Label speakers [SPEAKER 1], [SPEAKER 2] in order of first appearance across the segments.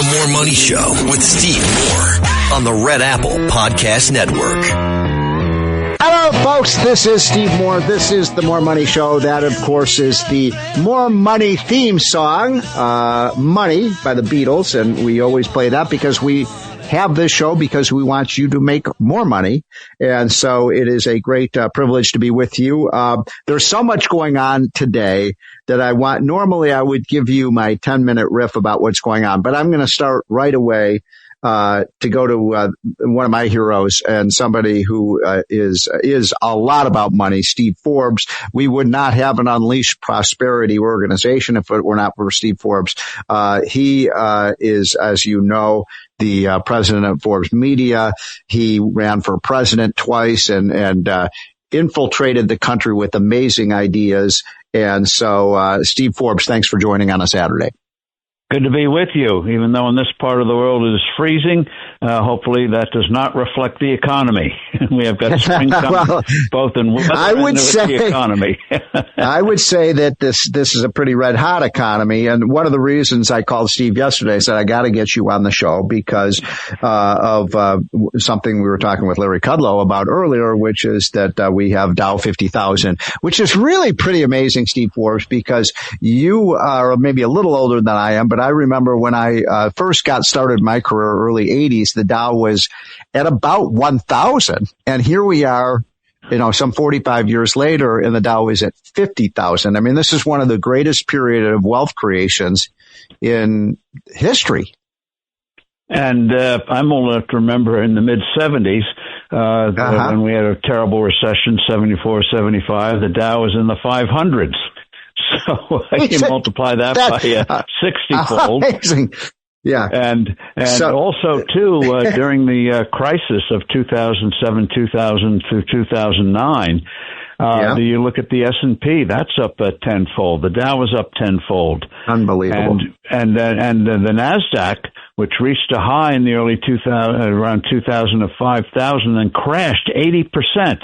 [SPEAKER 1] The More Money Show with Steve Moore on the Red Apple Podcast Network.
[SPEAKER 2] Hello, folks. This is Steve Moore. This is the More Money Show. That, of course, is the More Money theme song, Money by the Beatles. And we always play that because we have this show because we want you to make more money. And so it is a great privilege to be with you. There's so much going on today that normally I would give you my 10-minute riff about what's going on, but I'm going to start right away to go to one of my heroes and somebody who is a lot about money, Steve Forbes. We would not have an Unleashed Prosperity organization if it were not for Steve Forbes. He is, as you know, the president of Forbes Media. He ran for president twice and infiltrated the country with amazing ideas. And so, Steve Forbes, thanks for joining on a Saturday.
[SPEAKER 3] Good to be with you, even though in this part of the world it is freezing. Hopefully that does not reflect the economy. We have got spring coming, both in weather and the economy.
[SPEAKER 2] I would say that this is a pretty red hot economy. And one of the reasons I called Steve yesterday, I said, I got to get you on the show because of something we were talking with Larry Kudlow about earlier, which is that we have Dow 50,000, which is really pretty amazing, Steve Forbes, because you are maybe a little older than I am, but I remember when I first got started in my career, early 80s, the Dow was at about 1,000. And here we are, some 45 years later, and the Dow is at 50,000. I mean, this is one of the greatest period of wealth creations in history.
[SPEAKER 3] And I'm old enough to remember in the mid-'70s, when we had a terrible recession, 74, 75, the Dow was in the 500s. So you multiply that by 60-fold.
[SPEAKER 2] Amazing. Yeah.
[SPEAKER 3] And so, also, too, during the crisis of 2007, 2000 through 2009, you look at the S&P, that's up tenfold. The Dow was up tenfold.
[SPEAKER 2] Unbelievable.
[SPEAKER 3] And the NASDAQ, which reached a high in the early 2000, around 2000 of 5,000, and crashed 80%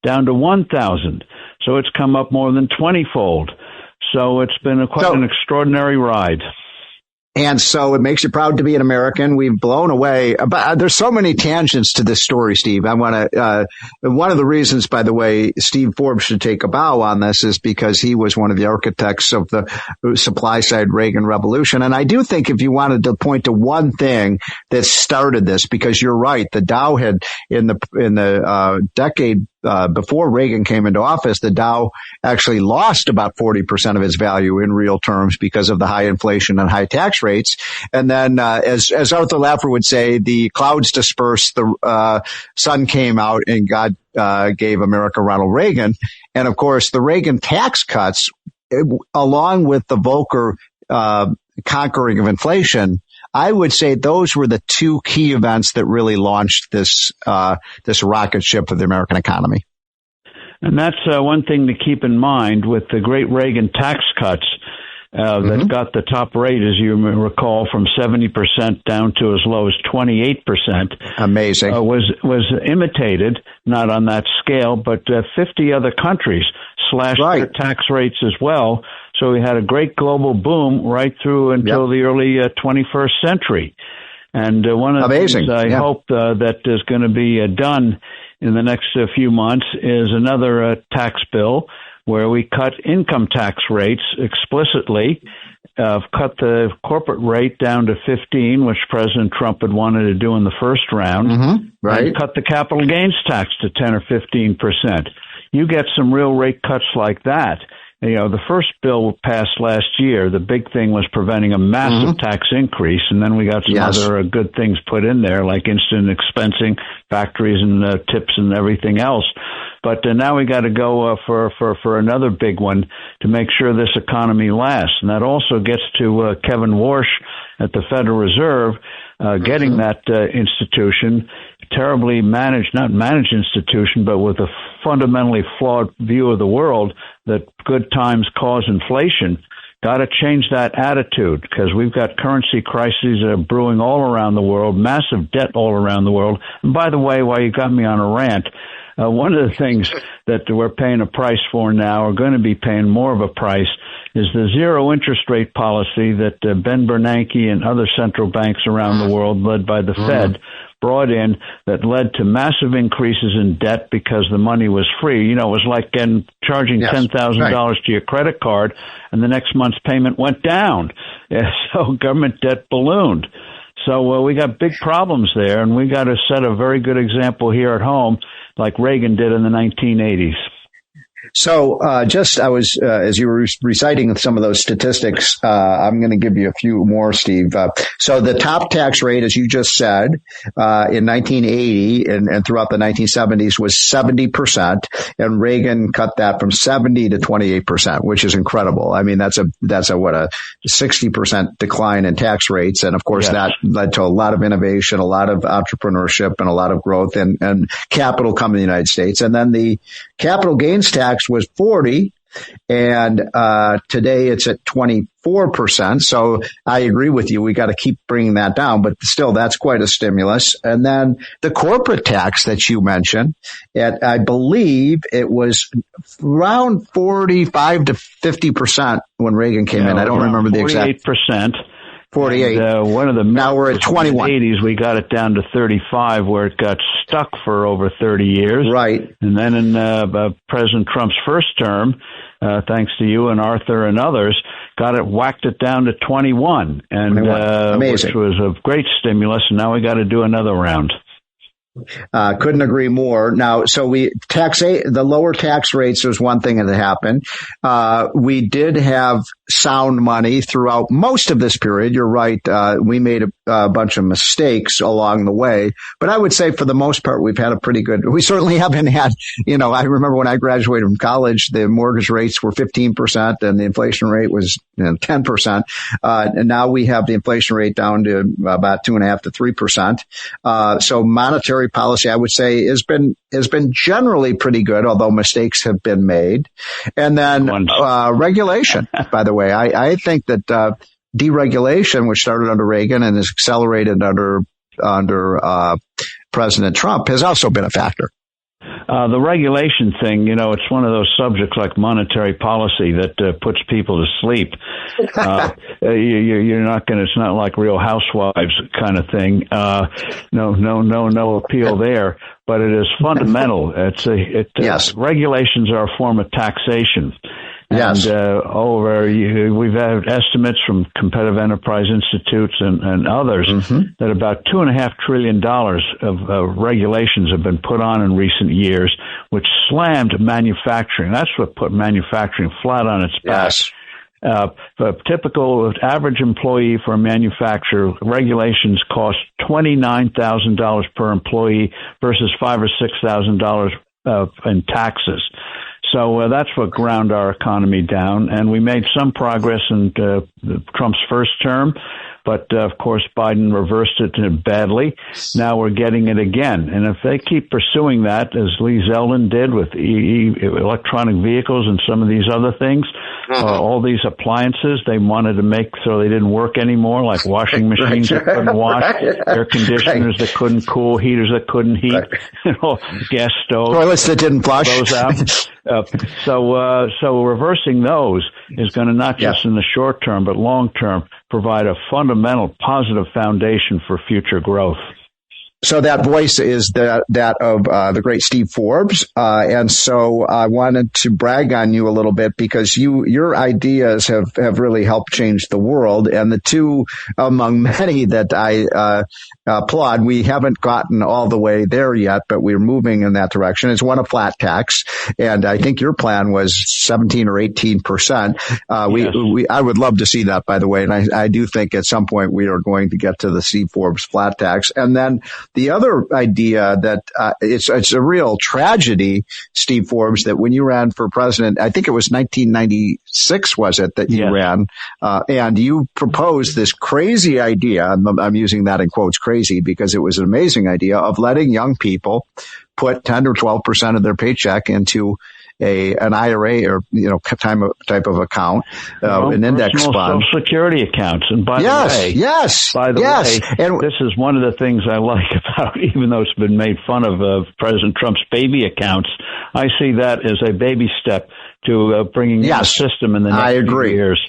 [SPEAKER 3] down to 1,000. So it's come up more than 20-fold. So it's been quite an extraordinary ride.
[SPEAKER 2] And so it makes you proud to be an American. We've blown away. But there's so many tangents to this story, Steve. I want to, one of the reasons, by the way, Steve Forbes should take a bow on this is because he was one of the architects of the supply side Reagan revolution. And I do think if you wanted to point to one thing that started this, because you're right, the Dow had in the decade before Reagan came into office, the Dow actually lost about 40% of its value in real terms because of the high inflation and high tax rates. And then, as Arthur Laffer would say, the clouds dispersed, the sun came out, and God gave America Ronald Reagan. And of course, the Reagan tax cuts, along with the Volcker conquering of inflation, I would say those were the two key events that really launched this rocket ship of the American economy.
[SPEAKER 3] And that's one thing to keep in mind with the great Reagan tax cuts that got the top rate, as you recall, from 70% down to as low as 28%.
[SPEAKER 2] Amazing.
[SPEAKER 3] Was imitated, not on that scale, but 50 other countries slashed their tax rates as well. So we had a great global boom right through until the early 21st century. And one of the things I hope that is going to be done in the next few months is another tax bill where we cut income tax rates explicitly, cut the corporate rate down to 15, which President Trump had wanted to do in the first round, and cut the capital gains tax to 10 or 15%. You get some real rate cuts like that. The first bill passed last year. The big thing was preventing a massive tax increase, and then we got some other good things put in there, like instant expensing, factories and tips and everything else. But now we got to go for another big one to make sure this economy lasts, and that also gets to Kevin Warsh at the Federal Reserve, getting that institution, terribly managed, not managed institution, but with a fundamentally flawed view of the world that good times cause inflation. Got to change that attitude because we've got currency crises that are brewing all around the world, massive debt all around the world. And by the way, while you got me on a rant, one of the things that we're paying a price for now, are going to be paying more of a price, is the zero interest rate policy that Ben Bernanke and other central banks around the world, led by the Fed, brought in, that led to massive increases in debt because the money was free. It was like charging $10,000 to your credit card, and the next month's payment went down. So government debt ballooned. So we got big problems there, and we got to set a very good example here at home, like Reagan did in the 1980s.
[SPEAKER 2] So I was, as you were reciting some of those statistics, I'm going to give you a few more, Steve. So the top tax rate, as you just said, in 1980 and throughout the 1970s was 70%, and Reagan cut that from 70 to 28%, which is incredible. I mean, that's a 60% decline in tax rates. And of course, that led to a lot of innovation, a lot of entrepreneurship, and a lot of growth and capital coming to the United States. And then the capital gains tax was 40, and today it's at 24%. So I agree with you. We got to keep bringing that down, but still, that's quite a stimulus. And then the corporate tax that you mentioned, I believe it was around 45 to 50% when Reagan came in. I don't remember the exact
[SPEAKER 3] 48%.
[SPEAKER 2] 48.
[SPEAKER 3] And, one of the
[SPEAKER 2] now we're at 21.
[SPEAKER 3] In the 80s, we got it down to 35, where it got stuck for over 30 years.
[SPEAKER 2] Right.
[SPEAKER 3] And then in President Trump's first term, thanks to you and Arthur and others, whacked it down to 21, and
[SPEAKER 2] 21.
[SPEAKER 3] Which was a great stimulus. And now we got to do another round.
[SPEAKER 2] Couldn't agree more. Now, so the lower tax rates was one thing that happened. We did have sound money throughout most of this period. You're right. We made a bunch of mistakes along the way, but I would say for the most part, we've had we certainly haven't had, I remember when I graduated from college, the mortgage rates were 15% and the inflation rate was 10%. And now we have the inflation rate down to about 2.5% to 3%. So monetary policy, I would say, has been generally pretty good, although mistakes have been made. And then regulation, by the way, I think that deregulation, which started under Reagan and is accelerated under President Trump, has also been a factor.
[SPEAKER 3] The regulation thing, it's one of those subjects like monetary policy that puts people to sleep. You're not going to, it's not like Real Housewives kind of thing. No appeal there, but it is fundamental. Regulations are a form of taxation.
[SPEAKER 2] Yes.
[SPEAKER 3] And we've had estimates from Competitive Enterprise Institutes and others that about $2.5 trillion of regulations have been put on in recent years, which slammed manufacturing. That's what put manufacturing flat on its back.
[SPEAKER 2] Yes.
[SPEAKER 3] A typical average employee for a manufacturer, regulations cost $29,000 per employee versus $5,000 or $6,000 in taxes. So that's what ground our economy down, and we made some progress in Trump's first term, but of course Biden reversed it badly. Now we're getting it again, and if they keep pursuing that, as Lee Zeldin did with electronic vehicles and some of these other things, all these appliances they wanted to make so they didn't work anymore, like washing machines that couldn't wash, air conditioners that couldn't cool, heaters that couldn't heat, gas stoves,
[SPEAKER 2] toilets that didn't flush.
[SPEAKER 3] Those out. So reversing those is going to not just in the short term, but long term, provide a fundamental positive foundation for future growth.
[SPEAKER 2] So that voice is that of the great Steve Forbes, and so I wanted to brag on you a little bit because your ideas have really helped change the world, and the two among many that I applaud. We haven't gotten all the way there yet, but we're moving in that direction. It's one, a flat tax, and I think your plan was 17 or 18%. I would love to see that, by the way, and I do think at some point we are going to get to the Steve Forbes flat tax, and then the other idea that it's a real tragedy, Steve Forbes, that when you ran for president, I think it was 1996, was it, that you ran, and you proposed this crazy idea, I'm using that in quotes, crazy, because it was an amazing idea, of letting young people put 10 or 12% of their paycheck into an IRA or, type of account, an index fund.
[SPEAKER 3] Social Security accounts. And by the way, and this is one of the things I like about, even though it's been made fun of President Trump's baby accounts, I see that as a baby step to bringing in the system in the next few years.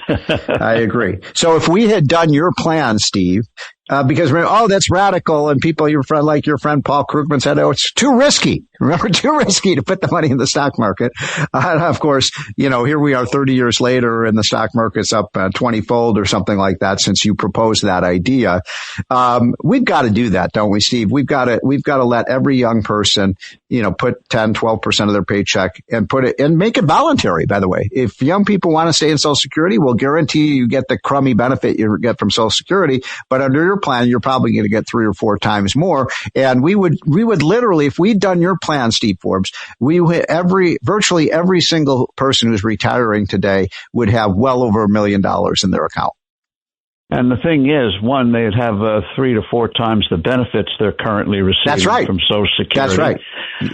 [SPEAKER 2] I agree. So if we had done your plan, Steve, because that's radical, and people, your friend Paul Krugman said, it's too risky. Remember, too risky to put the money in the stock market. And of course, here we are 30 years later, and the stock market's up 20-fold or something like that since you proposed that idea. We've got to do that, don't we, Steve? We've got to let every young person, put 10, 12% of their paycheck and put it and make it voluntary, by the way. If young people want to stay in Social Security, we'll guarantee you get the crummy benefit you get from Social Security, but under your plan, you're probably going to get 3 or 4 times more. And we would literally, if we'd done your plan, Steve Forbes, virtually every single person who's retiring today would have well over $1 million in their account.
[SPEAKER 3] And the thing is, one, they'd have 3 to 4 times the benefits they're currently receiving from Social Security.
[SPEAKER 2] That's right.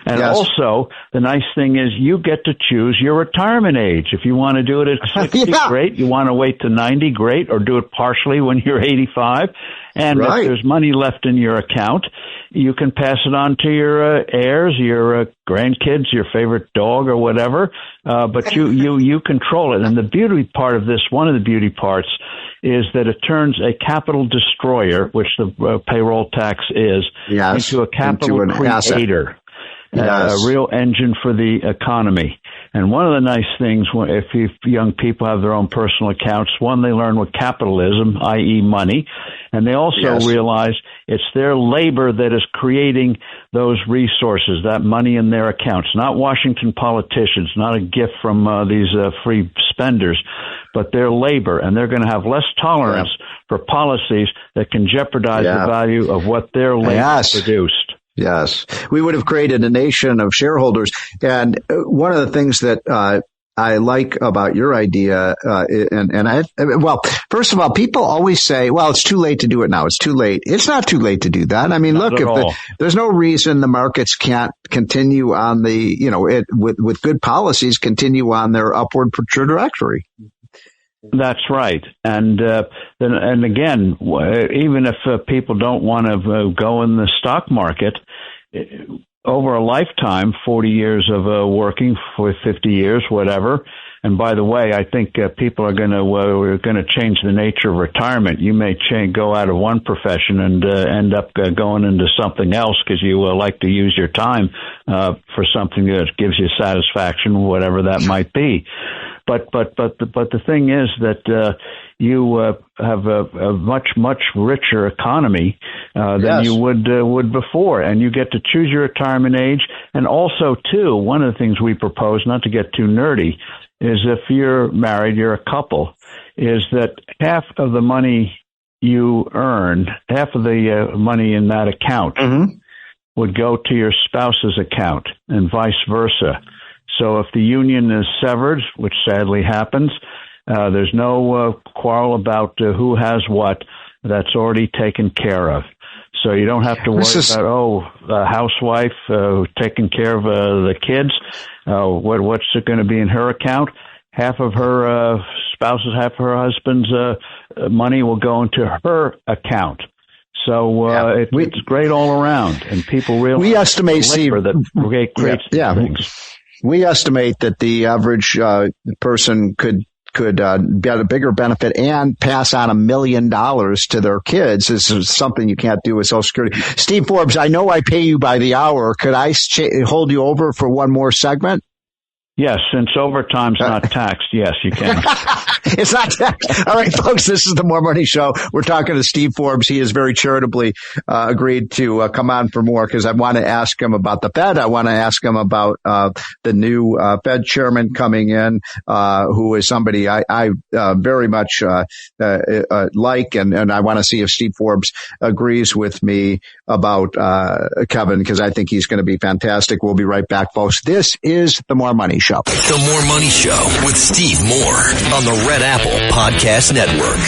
[SPEAKER 3] And also, the nice thing is you get to choose your retirement age. If you want to do it at 60, great. You want to wait to 90, great. Or do it partially when you're 85. And if there's money left in your account, you can pass it on to your heirs, your grandkids, your favorite dog or whatever. But you control it. And the beauty part of this, one of the beauty parts, is that it turns a capital destroyer, which the payroll tax is, into a capital creator, a real engine for the economy. And one of the nice things, if young people have their own personal accounts, one, they learn what capitalism, i.e. money, and they also realize it's their labor that is creating those resources, that money in their accounts, not Washington politicians, not a gift from these free spenders, but their labor. And they're going to have less tolerance for policies that can jeopardize the value of what their labor produced.
[SPEAKER 2] Yes. We would have created a nation of shareholders. And one of the things that I like about your idea, first of all, people always say, well, it's too late to do it now. It's too late. It's not too late to do that. I mean, look, there's no reason the markets can't continue on with good policies, continue on their upward trajectory.
[SPEAKER 3] That's right. And again, even if people don't want to go in the stock market, over a lifetime, 40 years of working for 50 years, whatever. And by the way, I think people are going to change the nature of retirement. You may go out of one profession and end up going into something else because you like to use your time for something that gives you satisfaction, whatever that might be. But the thing is that you have a much richer economy than you would before, and you get to choose your retirement age. And also, too, one of the things we propose, not to get too nerdy, is if you're married, you're a couple, is that half of the money you earn, half of the money in that account would go to your spouse's account, and vice versa. So if the union is severed, which sadly happens, there's no quarrel about who has what. That's already taken care of. So you don't have to worry about, the housewife taking care of the kids. What's it going to be in her account? Half of her spouse's, half of her husband's money will go into her account. So it's great all around, and people realize we estimate that creates things.
[SPEAKER 2] We estimate that the average person could get a bigger benefit and pass on $1 million to their kids. This is something you can't do with Social Security. Steve Forbes, I know I pay you by the hour. Could I hold you over for one more segment?
[SPEAKER 3] Yes, since overtime's not taxed, yes, you can.
[SPEAKER 2] It's not taxed. All right, folks, this is the More Money Show. We're talking to Steve Forbes. He has very charitably agreed to come on for more because I want to ask him about the Fed. I want to ask him about the new Fed chairman coming in, who is somebody I very much like, and I want to see if Steve Forbes agrees with me about Kevin, because I think he's going to be fantastic. We'll be right back, folks. This is the More Money Show.
[SPEAKER 1] The More Money Show with Steve Moore on the Red Apple Podcast Network.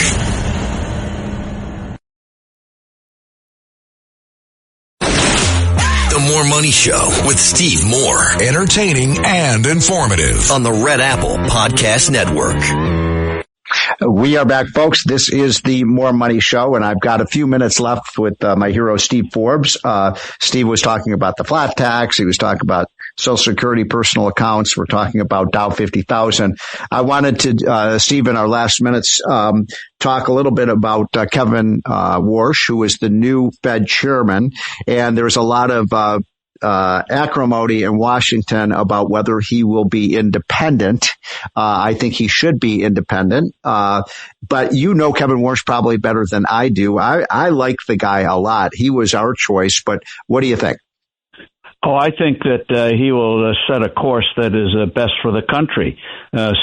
[SPEAKER 1] The More Money Show with Steve Moore. Entertaining and informative on the Red Apple Podcast Network.
[SPEAKER 2] We are back, folks. This is the More Money Show, and I've got a few minutes left with my hero, Steve Forbes. Steve was talking about the flat tax. He was talking about Social Security personal accounts. We're talking about Dow 50,000. I wanted to, Steve, in our last minutes, talk a little bit about Kevin Warsh, who is the new Fed chairman. And there's a lot of acrimony in Washington about whether he will be independent. I think he should be independent. But you know Kevin Warsh probably better than I do. I like the guy a lot. He was our choice, but what do you think?
[SPEAKER 3] Oh, I think that he will set a course that is best for the country.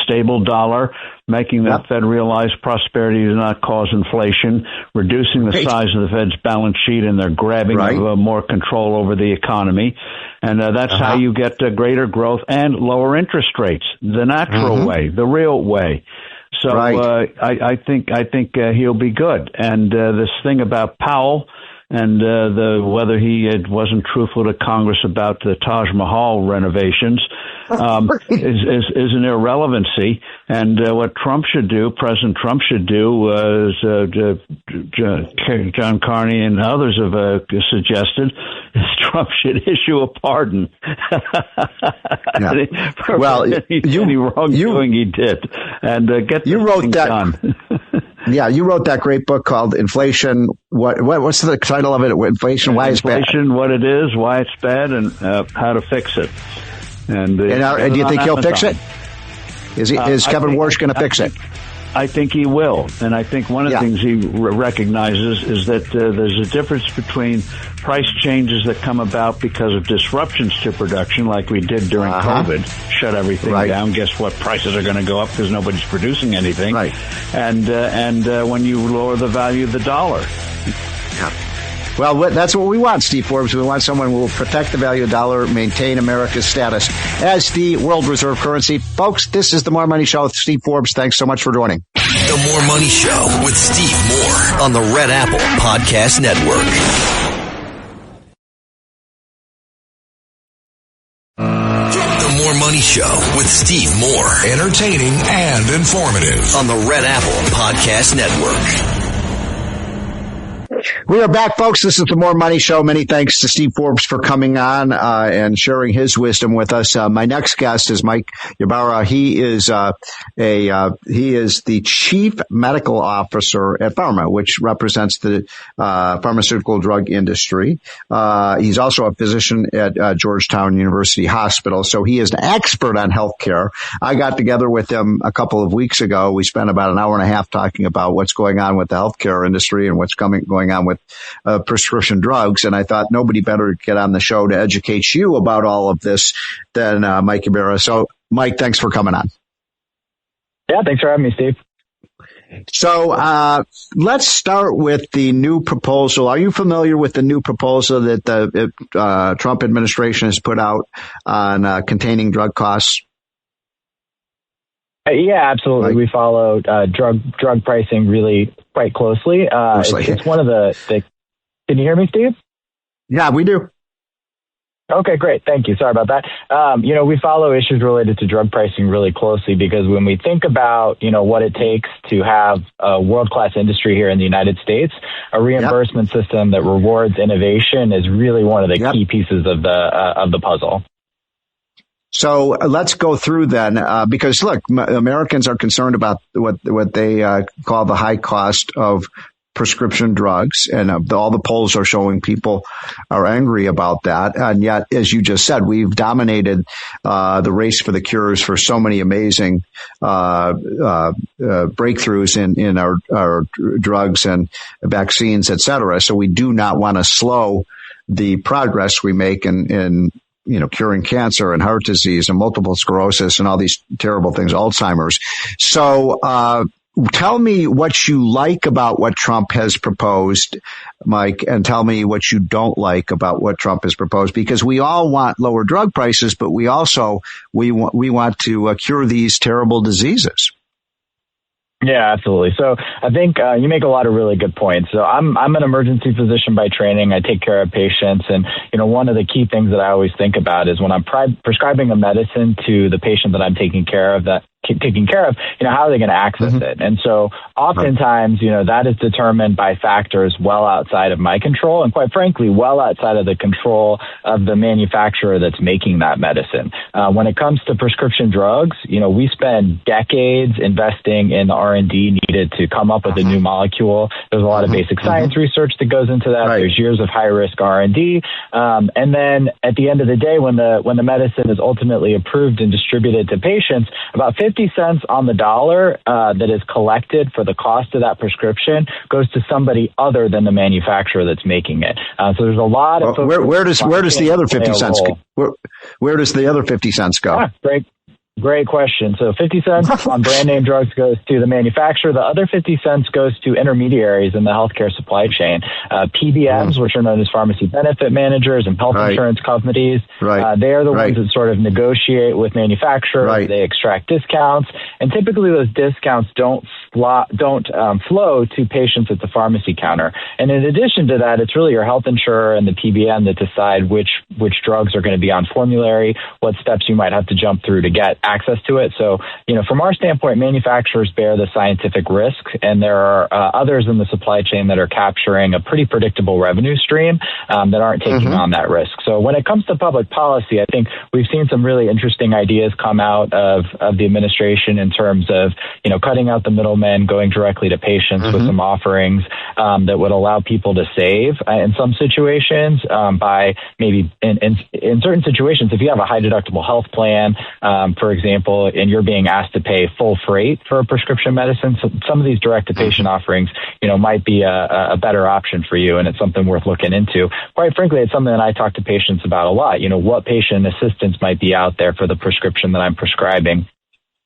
[SPEAKER 3] Stable dollar, making the Fed realize prosperity does not cause inflation, reducing the size of the Fed's balance sheet, and they're grabbing more control over the economy. And that's how you get greater growth and lower interest rates, the natural way, the real way. So I think he'll be good. And this thing about Powell and whether he wasn't truthful to Congress about the Taj Mahal renovations is an irrelevancy. And what Trump should do, President Trump should do, as John Carney and others have suggested, is Trump should issue a pardon.
[SPEAKER 2] Well,
[SPEAKER 3] any wrongdoing he did, and get
[SPEAKER 2] you wrote that
[SPEAKER 3] done.
[SPEAKER 2] Yeah, you wrote that great book called Inflation. What's the title of it? Inflation, Why It's Bad.
[SPEAKER 3] Inflation, what it is, why it's bad, and how to fix it. And do
[SPEAKER 2] you think he'll fix it? Is Kevin Warsh going to fix it?
[SPEAKER 3] I think he will. And I think one of the things he recognizes is that there's a difference between price changes that come about because of disruptions to production, like we did during COVID, shut everything down. Guess what? Prices are going to go up because nobody's producing anything. Right. And when you lower the value of the dollar.
[SPEAKER 2] Yeah. Well, that's what we want, Steve Forbes. We want someone who will protect the value of the dollar, maintain America's status as the world reserve currency. Folks, this is the More Money Show with Steve Forbes. Thanks so much for joining.
[SPEAKER 1] The More Money Show with Steve Moore on the Red Apple Podcast Network. The More Money Show with Steve Moore. Entertaining and informative on the Red Apple Podcast Network.
[SPEAKER 2] We are back, folks. This is the More Money Show. Many thanks to Steve Forbes for coming on and sharing his wisdom with us. My next guest is Mike Ybarra. He is the chief medical officer at Pharma, which represents the pharmaceutical drug industry. He's also a physician at Georgetown University Hospital, so he is an expert on healthcare. I got together with him a couple of weeks ago. We spent about an hour and a half talking about what's going on with the healthcare industry and what's going on with prescription drugs. And I thought nobody better get on the show to educate you about all of this than Mike Ybarra. So, Mike, thanks for coming on.
[SPEAKER 4] Yeah, thanks for having me, Steve.
[SPEAKER 2] So let's start with the new proposal. Are you familiar with the new proposal that the Trump administration has put out on containing drug costs?
[SPEAKER 4] Yeah, absolutely. Right. We follow drug pricing really quite closely. It's one of the. Can you hear me, Steve?
[SPEAKER 2] Yeah, we do.
[SPEAKER 4] Okay, great. Thank you. Sorry about that. We follow issues related to drug pricing really closely because when we think about, what it takes to have a world-class industry here in the United States, a reimbursement system that rewards innovation is really one of the key pieces of the puzzle.
[SPEAKER 2] So let's go through then, because look, Americans are concerned about what they call the high cost of prescription drugs, and all the polls are showing people are angry about that. And yet, as you just said, we've dominated the race for the cures for so many amazing breakthroughs in our drugs and vaccines, et cetera. So we do not want to slow the progress we make in curing cancer and heart disease and multiple sclerosis and all these terrible things, Alzheimer's. So, tell me what you like about what Trump has proposed, Mike, and tell me what you don't like about what Trump has proposed, because we all want lower drug prices, but we also, we want to cure these terrible diseases.
[SPEAKER 4] Yeah, absolutely. So I think you make a lot of really good points. So I'm an emergency physician by training. I take care of patients. And, one of the key things that I always think about is when I'm prescribing a medicine to the patient that I'm taking care of, that taken care of, how are they going to access it? And so oftentimes, that is determined by factors well outside of my control, and quite frankly, well outside of the control of the manufacturer that's making that medicine. When it comes to prescription drugs, we spend decades investing in the R&D needed to come up with a new molecule. There's a lot of basic science research that goes into that. There's years of high risk R&D. And then at the end of the day, when the medicine is ultimately approved and distributed to patients, about 50 cents on the dollar that is collected for the cost of that prescription goes to somebody other than the manufacturer that's making it. So there's a lot of
[SPEAKER 2] where does the other 50 cents where does the other 50 cents go?
[SPEAKER 4] Great question. So 50 cents on brand name drugs goes to the manufacturer. The other 50 cents goes to intermediaries in the healthcare supply chain. PBMs, which are known as pharmacy benefit managers, and health insurance companies. They are the ones that sort of negotiate with manufacturers. They extract discounts, and typically those discounts don't flow to patients at the pharmacy counter. And in addition to that, it's really your health insurer and the PBM that decide which drugs are going to be on formulary, what steps you might have to jump through to get access to it. So, from our standpoint, manufacturers bear the scientific risk, and there are others in the supply chain that are capturing a pretty predictable revenue stream that aren't taking on that risk. So when it comes to public policy, I think we've seen some really interesting ideas come out of the administration in terms of, cutting out the middlemen, going directly to patients with some offerings that would allow people to save in some situations by maybe in certain situations, if you have a high deductible health plan, for example, and you're being asked to pay full freight for a prescription medicine, so some of these direct-to-patient offerings, might be a better option for you, and it's something worth looking into. Quite frankly, it's something that I talk to patients about a lot. What patient assistance might be out there for the prescription that I'm prescribing.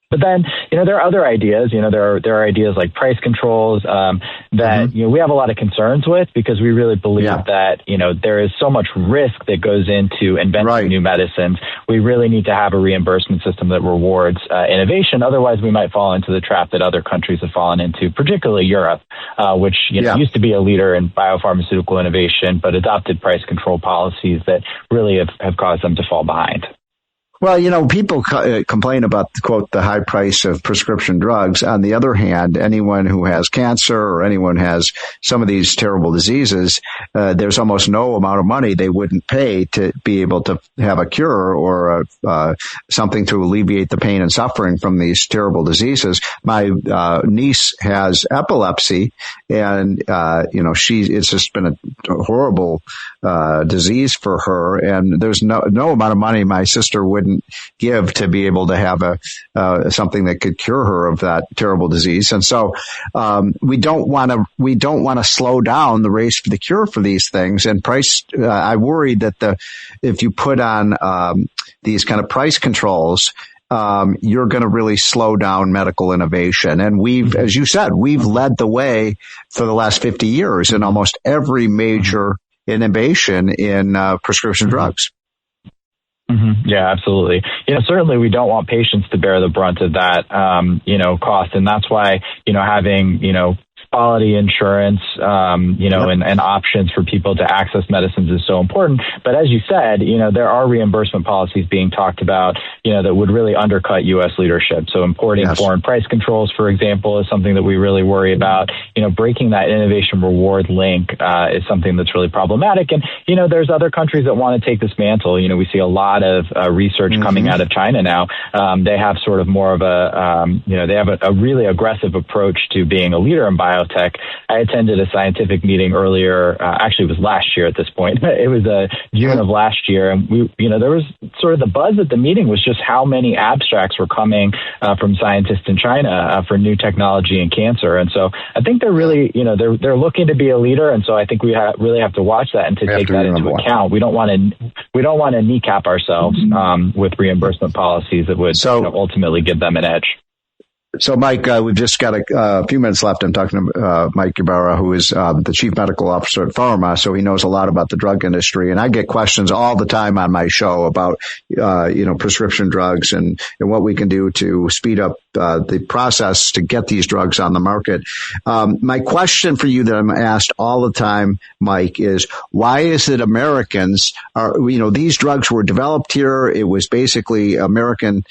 [SPEAKER 4] But then, there are other ideas. There are ideas like price controls that we have a lot of concerns with, because we really believe that there is so much risk that goes into inventing new medicines. We really need to have a reimbursement system that rewards innovation. Otherwise, we might fall into the trap that other countries have fallen into, particularly Europe, which used to be a leader in biopharmaceutical innovation, but adopted price control policies that really have caused them to fall behind.
[SPEAKER 2] Well, people complain about, quote, the high price of prescription drugs. On the other hand, anyone who has cancer or anyone who has some of these terrible diseases, there's almost no amount of money they wouldn't pay to be able to have a cure or something to alleviate the pain and suffering from these terrible diseases. My niece has epilepsy, and it's just been a horrible disease for her, and there's no amount of money my sister wouldn't give to be able to have something that could cure her of that terrible disease. And so we don't want to slow down the race for the cure for these things. And price, I worry that if you put on these kind of price controls, you're going to really slow down medical innovation. And as you said, we've led the way for the last 50 years in almost every major innovation in prescription drugs.
[SPEAKER 4] Yeah, absolutely. Certainly we don't want patients to bear the brunt of that, cost. And that's why, having, quality insurance, and options for people to access medicines is so important. But as you said, there are reimbursement policies being talked about, that would really undercut U.S. leadership. So importing foreign price controls, for example, is something that we really worry about. Breaking that innovation reward link is something that's really problematic. And, there's other countries that want to take this mantle. We see a lot of research coming out of China now. They have sort of more of they have a really aggressive approach to being a leader in biotech. I attended a scientific meeting earlier, actually it was last year at this point. It was June of last year. And there was sort of the buzz at the meeting was just how many abstracts were coming from scientists in China for new technology in cancer. And so I think they're really, they're looking to be a leader. And so I think we really have to watch that and to take that into account. We don't want to kneecap ourselves with reimbursement policies that would ultimately give them an edge.
[SPEAKER 2] So, Mike, we've just got a few minutes left. I'm talking to Mike Ybarra, who is the Chief Medical Officer at Pharma, so he knows a lot about the drug industry. And I get questions all the time on my show about, prescription drugs and what we can do to speed up the process to get these drugs on the market. My question for you that I'm asked all the time, Mike, is why is it Americans these drugs were developed here? It was basically American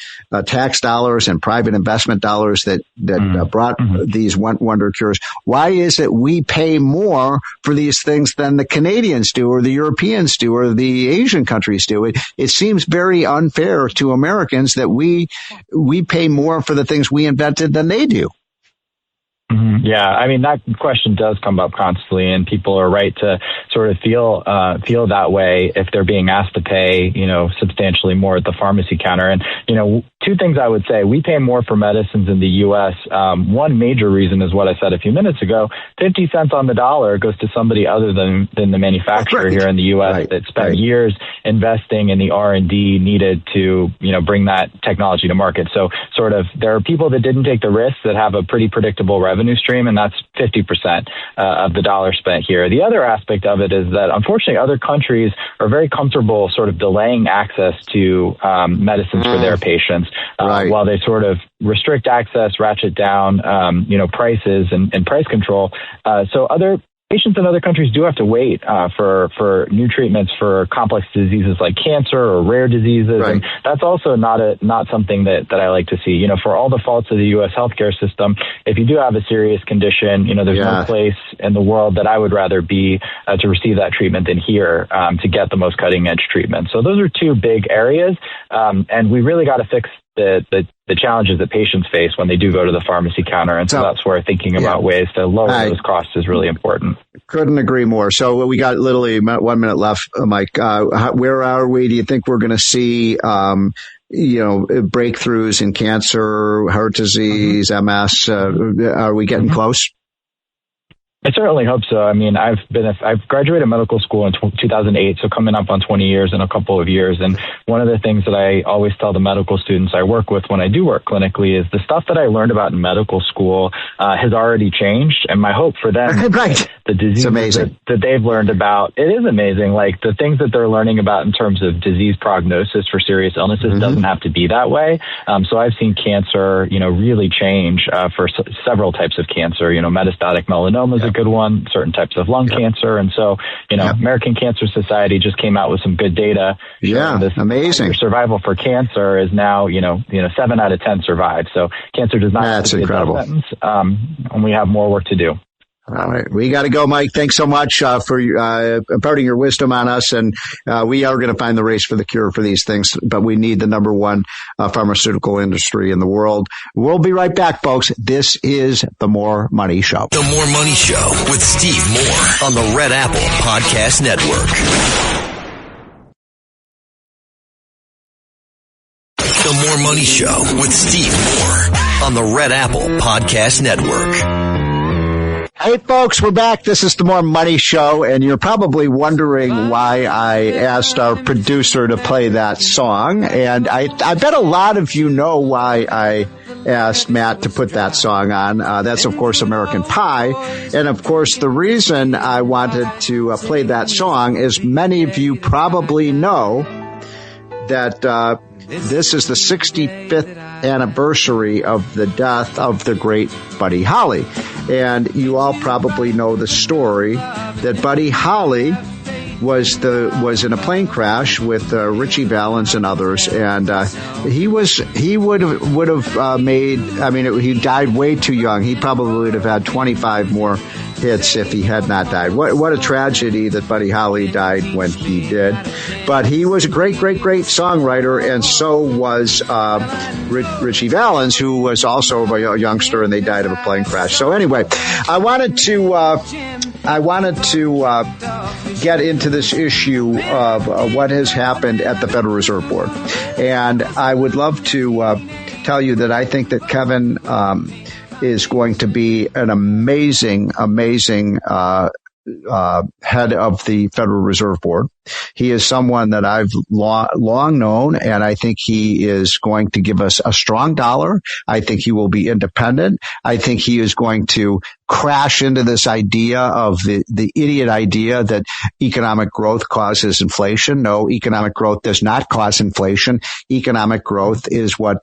[SPEAKER 2] tax dollars and private investment dollars that brought these wonder cures. Why is it we pay more for these things than the Canadians do or the Europeans do or the Asian countries do? It seems very unfair to Americans that we pay more for the things we invented than they do.
[SPEAKER 4] Yeah, I mean, that question does come up constantly, and people are right to sort of feel that way if they're being asked to pay, substantially more at the pharmacy counter. And, two things I would say. We pay more for medicines in the U.S. One major reason is what I said a few minutes ago. 50 cents on the dollar goes to somebody other than the manufacturer here in the U.S. that spent years investing in the R&D needed to, bring that technology to market. So sort of there are people that didn't take the risk that have a pretty predictable revenue stream, and that's 50% of the dollar spent here. The other aspect of it is that, unfortunately, other countries are very comfortable sort of delaying access to medicines for their patients while they sort of restrict access, ratchet down, prices and price control. So other patients in other countries do have to wait for new treatments for complex diseases like cancer or rare diseases, and that's also not something that I like to see. For all the faults of the U.S. healthcare system, if you do have a serious condition, there's no place in the world that I would rather be to receive that treatment than here to get the most cutting edge treatment. So those are two big areas, and we really got to fix the challenges that patients face when they do go to the pharmacy counter. And so that's where thinking about ways to lower those costs is really important.
[SPEAKER 2] Couldn't agree more. So we got literally 1 minute left, Mike. Where are we? Do you think we're going to see, breakthroughs in cancer, heart disease, MS? Are we getting close?
[SPEAKER 4] I certainly hope so. I mean, I've graduated medical school in 2008, so coming up on 20 years in a couple of years. And one of the things that I always tell the medical students I work with when I do work clinically is the stuff that I learned about in medical school has already changed. And my hope for them, the diseases that they've learned about, it is amazing. Like the things that they're learning about in terms of disease prognosis for serious illnesses doesn't have to be that way. So I've seen cancer, really change for several types of cancer. Metastatic melanoma is a good one, certain types of lung cancer. And so, American Cancer Society just came out with some good data.
[SPEAKER 2] Amazing.
[SPEAKER 4] Survival for cancer is now, 7 out of 10 survive. So cancer does not have to be a death sentence, and we have more work to do.
[SPEAKER 2] All right. We got to go, Mike. Thanks so much for imparting your wisdom on us. And we are going to find the race for the cure for these things, but we need the number one pharmaceutical industry in the world. We'll be right back, folks. This is The More Money Show.
[SPEAKER 1] The More Money Show with Steve Moore on the Red Apple Podcast Network. The More Money Show with Steve Moore on the Red Apple Podcast Network.
[SPEAKER 2] Hey, folks, we're back. This is the More Money Show, and you're probably wondering why I asked our producer to play that song. And I bet a lot of you know why I asked Matt to put that song on. That's, of course, American Pie. And, of course, the reason I wanted to play that song is many of you probably know that this is the 65th anniversary of the death of the great Buddy Holly. And you all probably know the story that Buddy Holly was in a plane crash with Richie Valens and others, and he would have made. I mean, he died way too young. He probably would have had 25 more hits if he had not died. What a tragedy that Buddy Holly died when he did. But he was a great songwriter, and so was Richie Valens, who was also a youngster, and they died of a plane crash. So anyway, I wanted to get into this issue of what has happened at the Federal Reserve Board. And I would love to tell you that I think that Kevin is going to be an amazing head of the Federal Reserve Board. He is someone that I've long known, and I think he is going to give us a strong dollar. I think he will be independent. I think he is going to crash into this idea of the idiot idea that economic growth causes inflation. No, economic growth does not cause inflation. Economic growth is what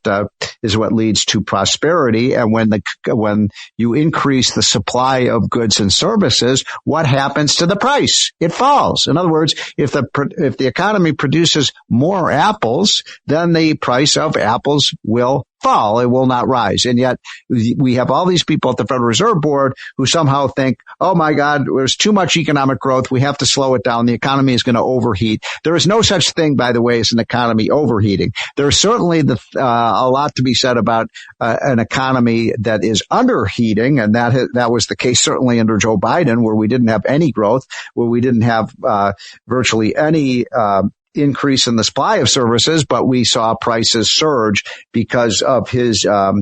[SPEAKER 2] leads to prosperity. And when you increase the supply of goods and services, what happens to the price? It falls. In other words, if the economy produces more apples, then the price of apples will fall. It will not rise. And yet we have all these people at the Federal Reserve Board who somehow think, oh my God, there's too much economic growth. We have to slow it down. The economy is going to overheat. There is no such thing, by the way, as an economy overheating. There's certainly a lot to be said about an economy that is underheating. And that was the case certainly under Joe Biden, where we didn't have any growth, where we didn't have virtually any increase in the supply of services, but we saw prices surge because of his, I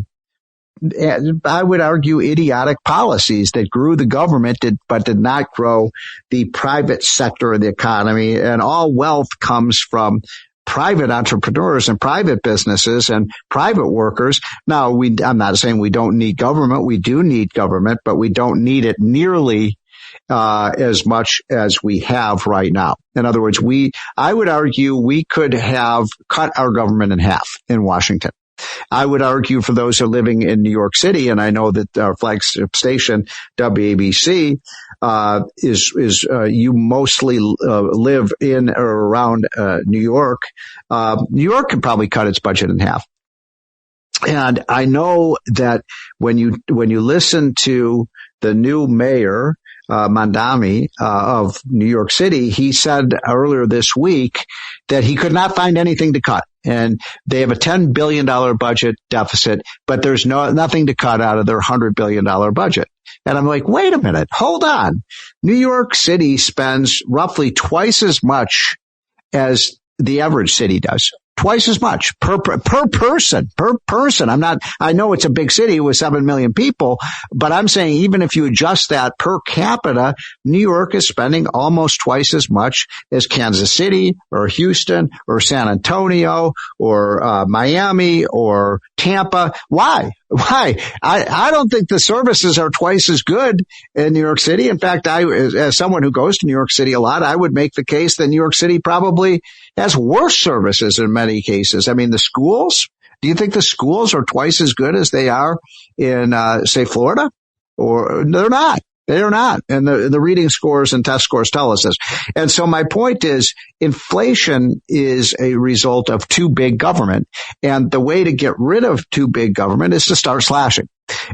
[SPEAKER 2] would argue, idiotic policies that grew the government, but did not grow the private sector of the economy. And all wealth comes from private entrepreneurs and private businesses and private workers. Now, I'm not saying we don't need government. We do need government, but we don't need it nearly as much as we have right now. In other words, I would argue we could have cut our government in half in Washington. I would argue for those who are living in New York City, and I know that our flagship station, WABC, you mostly live in or around New York. New York could probably cut its budget in half. And I know that when you listen to the new mayor, Mandami, of New York City, he said earlier this week that he could not find anything to cut. And they have a $10 billion budget deficit, but there's nothing to cut out of their $100 billion budget. And I'm like, wait a minute, hold on. New York City spends roughly twice as much as the average city does. Twice as much per person. I know it's a big city with 7 million people, but I'm saying even if you adjust that per capita, New York is spending almost twice as much as Kansas City or Houston or San Antonio or Miami or Tampa. Why? I don't think the services are twice as good in New York City. In fact, as someone who goes to New York City a lot, I would make the case that New York City probably has worse services in many cases. I mean, the schools, do you think the schools are twice as good as they are in, say, Florida? Or they're not. They are not. And the reading scores and test scores tell us this. And so my point is, inflation is a result of too big government. And the way to get rid of too big government is to start slashing.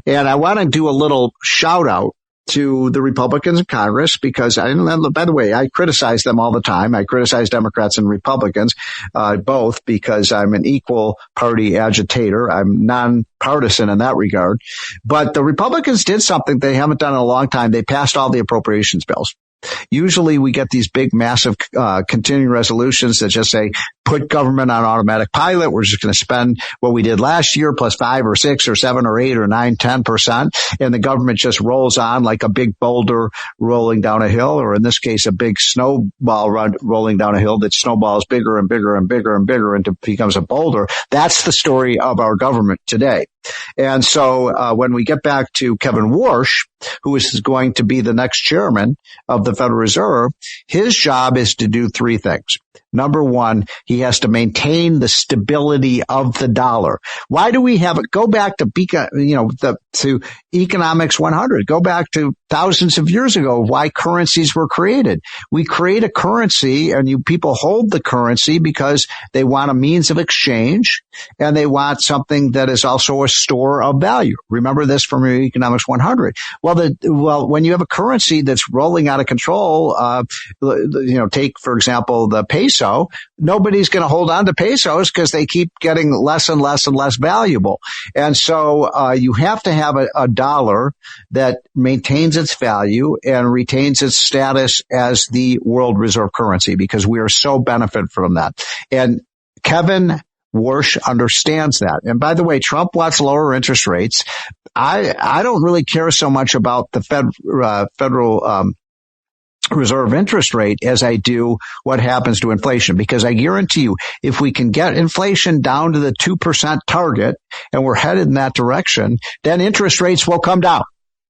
[SPEAKER 2] And I want to do a little shout out to the Republicans in Congress, because by the way, I criticize them all the time. I criticize Democrats and Republicans, both, because I'm an equal party agitator. I'm nonpartisan in that regard. But the Republicans did something they haven't done in a long time. They passed all the appropriations bills. Usually we get these big, massive, continuing resolutions that just say, put government on automatic pilot. We're just going to spend what we did last year plus 5 or 6 or 7 or 8 or 9, 10%. And the government just rolls on like a big boulder rolling down a hill, or in this case, a big snowball rolling down a hill that snowballs bigger and bigger and bigger and bigger until it becomes a boulder. That's the story of our government today. And so when we get back to Kevin Warsh, who is going to be the next chairman of the Federal Reserve, his job is to do 3 things. Number one, he has to maintain the stability of the dollar. Why do we have it? Go back to to Economics 100. Go back to thousands of years ago, why currencies were created. We create a currency, and people hold the currency because they want a means of exchange, and they want something that is also a store of value. Remember this from Economics 100. Well, when you have a currency that's rolling out of control, take, for example, the peso, nobody's going to hold on to pesos because they keep getting less and less and less valuable. And so you have to have a dollar that maintains its value and retains its status as the world reserve currency, because we are so benefit from that. And Kevin Warsh understands that. And by the way, Trump wants lower interest rates. I don't really care so much about the federal reserve interest rate as I do what happens to inflation, because I guarantee you, if we can get inflation down to the 2% target and we're headed in that direction, then interest rates will come down.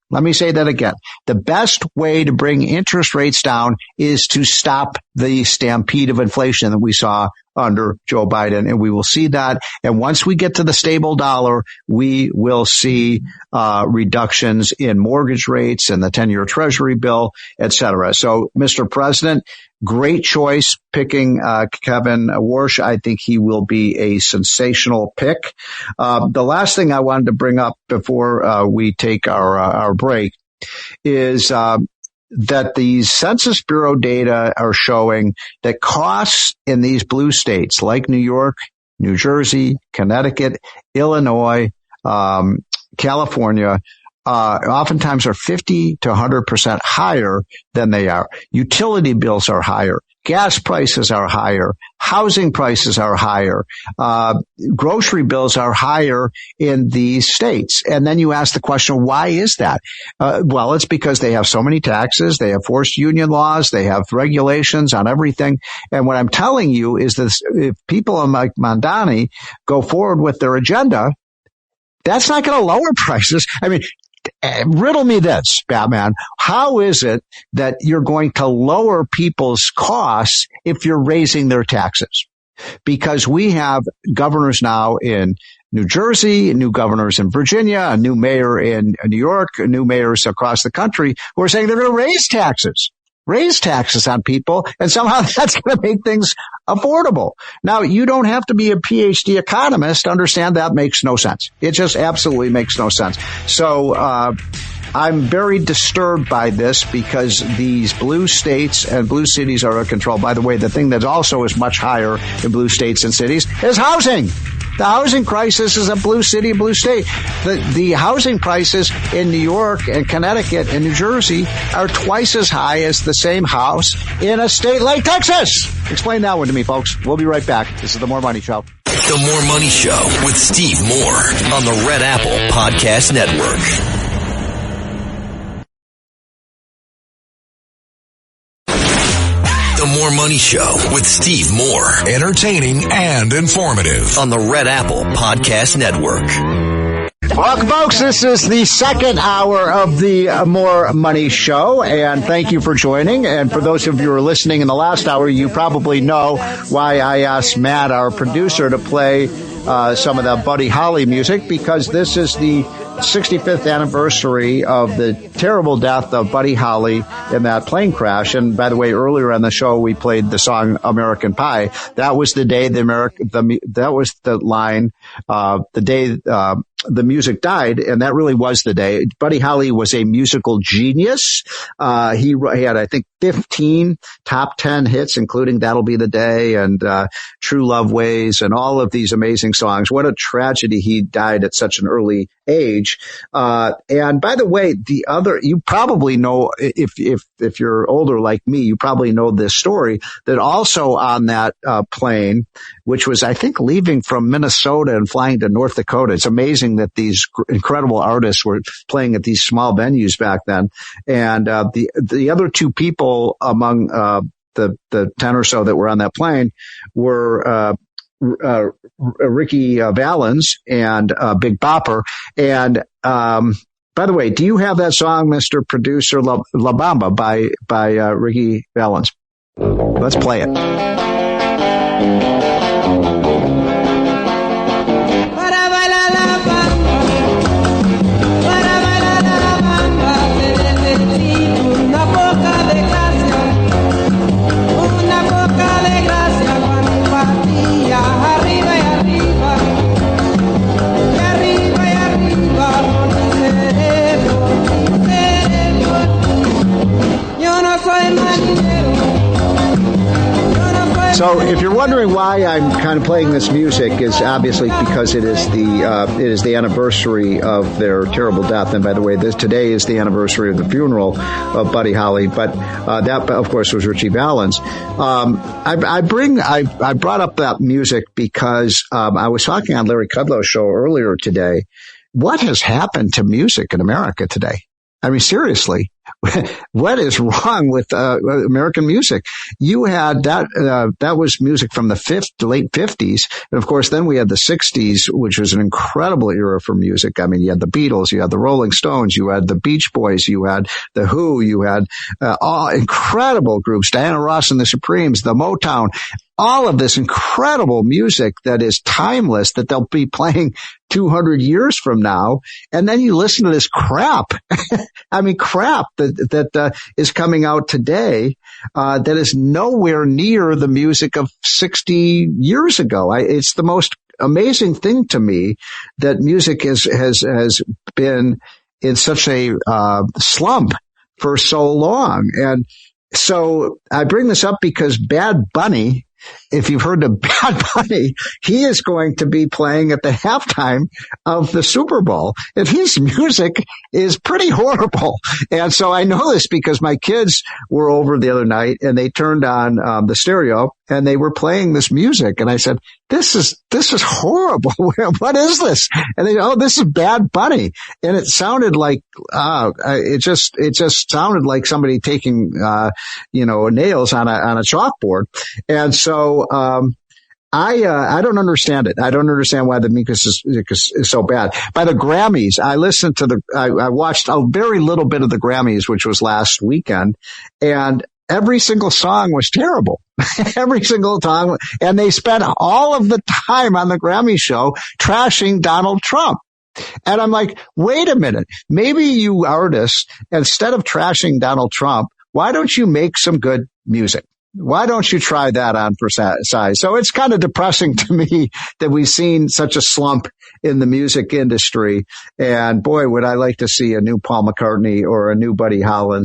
[SPEAKER 2] Let me say that again. The best way to bring interest rates down is to stop the stampede of inflation that we saw under Joe Biden. And we will see that. And once we get to the stable dollar, we will see reductions in mortgage rates and the 10-year Treasury bill, et cetera. So, Mr. President, great choice picking Kevin Warsh. I think he will be a sensational pick. The last thing I wanted to bring up before we take our break is that the Census Bureau data are showing that costs in these blue states like New York, New Jersey, Connecticut, Illinois, California, oftentimes are 50 to 100% higher than they are. Utility bills are higher. Gas prices are higher. Housing prices are higher. Grocery bills are higher in these states. And then you ask the question, why is that? Well, it's because they have so many taxes. They have forced union laws. They have regulations on everything. And what I'm telling you is that if people like Mondani go forward with their agenda, that's not going to lower prices. I mean, riddle me this, Batman. How is it that you're going to lower people's costs if you're raising their taxes? Because we have governors now in New Jersey, new governors in Virginia, a new mayor in New York, new mayors across the country who are saying they're going to raise taxes on people, and somehow that's going to make things affordable. Now, you don't have to be a PhD economist to understand that makes no sense. It just absolutely makes no sense. So, I'm very disturbed by this because these blue states and blue cities are out of control. By the way, the thing that also is much higher in blue states and cities is housing. The housing crisis is a blue city, blue state. The housing prices in New York and Connecticut and New Jersey are twice as high as the same house in a state like Texas. Explain that one to me, folks. We'll be right back. This is The More Money Show.
[SPEAKER 1] The More Money Show with Steve Moore on the Red Apple Podcast Network. The More Money Show with Steve Moore. Entertaining and informative on the Red Apple Podcast Network.
[SPEAKER 2] Welcome, folks. This is the second hour of the More Money Show, and thank you for joining. And for those of you who are listening in the last hour, you probably know why I asked Matt, our producer, to play some of the Buddy Holly music, because this is the 65th anniversary of the terrible death of Buddy Holly in that plane crash. And by the way, earlier on the show, we played the song American Pie. That was the day that was the line, the day, the music died, and that really was the day. Buddy Holly was a musical genius. He had, I think, 15 top 10 hits, including That'll Be the Day and True Love Ways and all of these amazing songs. What a tragedy he died at such an early age. And by the way, you probably know, if you're older like me, you probably know this story, that also on that plane, which was, I think, leaving from Minnesota and flying to North Dakota. It's amazing that these incredible artists were playing at these small venues back then. And the other two people among the 10 or so that were on that plane were Ricky Valens and Big Bopper. And by the way, do you have that song, Mr. Producer, La Bamba by Ricky Valens? Let's play it. So if you're wondering why I'm kind of playing this music, is obviously because it is the anniversary of their terrible death. And by the way, today is the anniversary of the funeral of Buddy Holly. But that, of course, was Richie Valens. I brought up that music because I was talking on Larry Kudlow's show earlier today. What has happened to music in America today? I mean, seriously, what is wrong with American music? You had that was music from the late 50s. And of course, then we had the 60s, which was an incredible era for music. I mean, you had the Beatles, you had the Rolling Stones, you had the Beach Boys, you had the Who, you had all incredible groups, Diana Ross and the Supremes, the Motown, all of this incredible music that is timeless, that they'll be playing 200 years from now. And then you listen to this crap. I mean, crap that is coming out today, that is nowhere near the music of 60 years ago. It's the most amazing thing to me that music has been in such a slump for so long. And so I bring this up because Bad Bunny, if you've heard of Bad Bunny, he is going to be playing at the halftime of the Super Bowl. And his music is pretty horrible. And so I know this because my kids were over the other night and they turned on the stereo and they were playing this music. And I said, this is horrible. What is this? And they said, oh, this is Bad Bunny. And it sounded like, it just sounded like somebody taking, nails on a chalkboard. And so, I don't understand it. I don't understand why the music is so bad. By the Grammys, I listened to I watched a very little bit of the Grammys, which was last weekend, and every single song was terrible. Every single song. And they spent all of the time on the Grammy show trashing Donald Trump. And I'm like, wait a minute. Maybe you artists, instead of trashing Donald Trump, why don't you make some good music? Why don't you try that on for size? So it's kind of depressing to me that we've seen such a slump in the music industry. And boy, would I like to see a new Paul McCartney or a new Buddy Holly.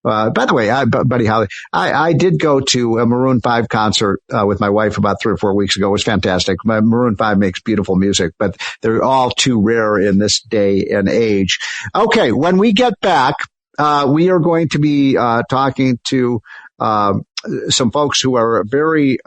[SPEAKER 2] By the way, Buddy Holly, I did go to a Maroon 5 concert with my wife about 3 or 4 weeks ago. It was fantastic. Maroon 5 makes beautiful music, but they're all too rare in this day and age. Okay, when we get back, we are going to be talking to some folks who are very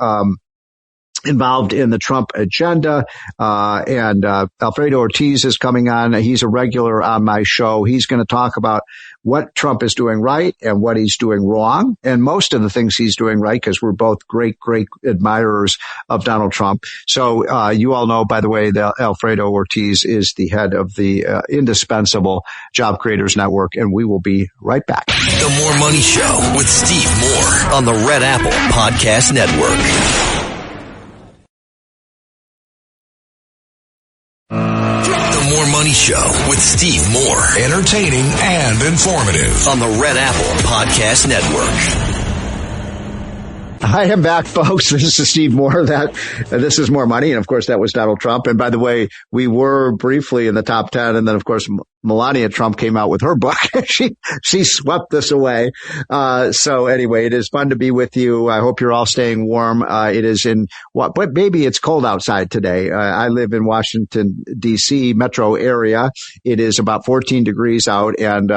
[SPEAKER 2] involved in the Trump agenda. And Alfredo Ortiz is coming on. He's a regular on my show. He's going to talk about what Trump is doing right and what he's doing wrong. And most of the things he's doing right, because we're both great, great admirers of Donald Trump. So, you all know, by the way, that Alfredo Ortiz is the head of the indispensable Job Creators Network. And we will be right back.
[SPEAKER 1] The More Money Show with Steve Moore on the Red Apple Podcast Network. More Money Show with Steve Moore. Entertaining and informative on the Red Apple Podcast Network.
[SPEAKER 2] I am back, folks. This is Steve Moore. This is More Money. And of course, that was Donald Trump. And by the way, we were briefly in the top 10. And then, of course, Melania Trump came out with her book. She swept this away. So anyway, it is fun to be with you. I hope you're all staying warm. It is but maybe it's cold outside today. I live in Washington, D.C. metro area. It is about 14 degrees out, and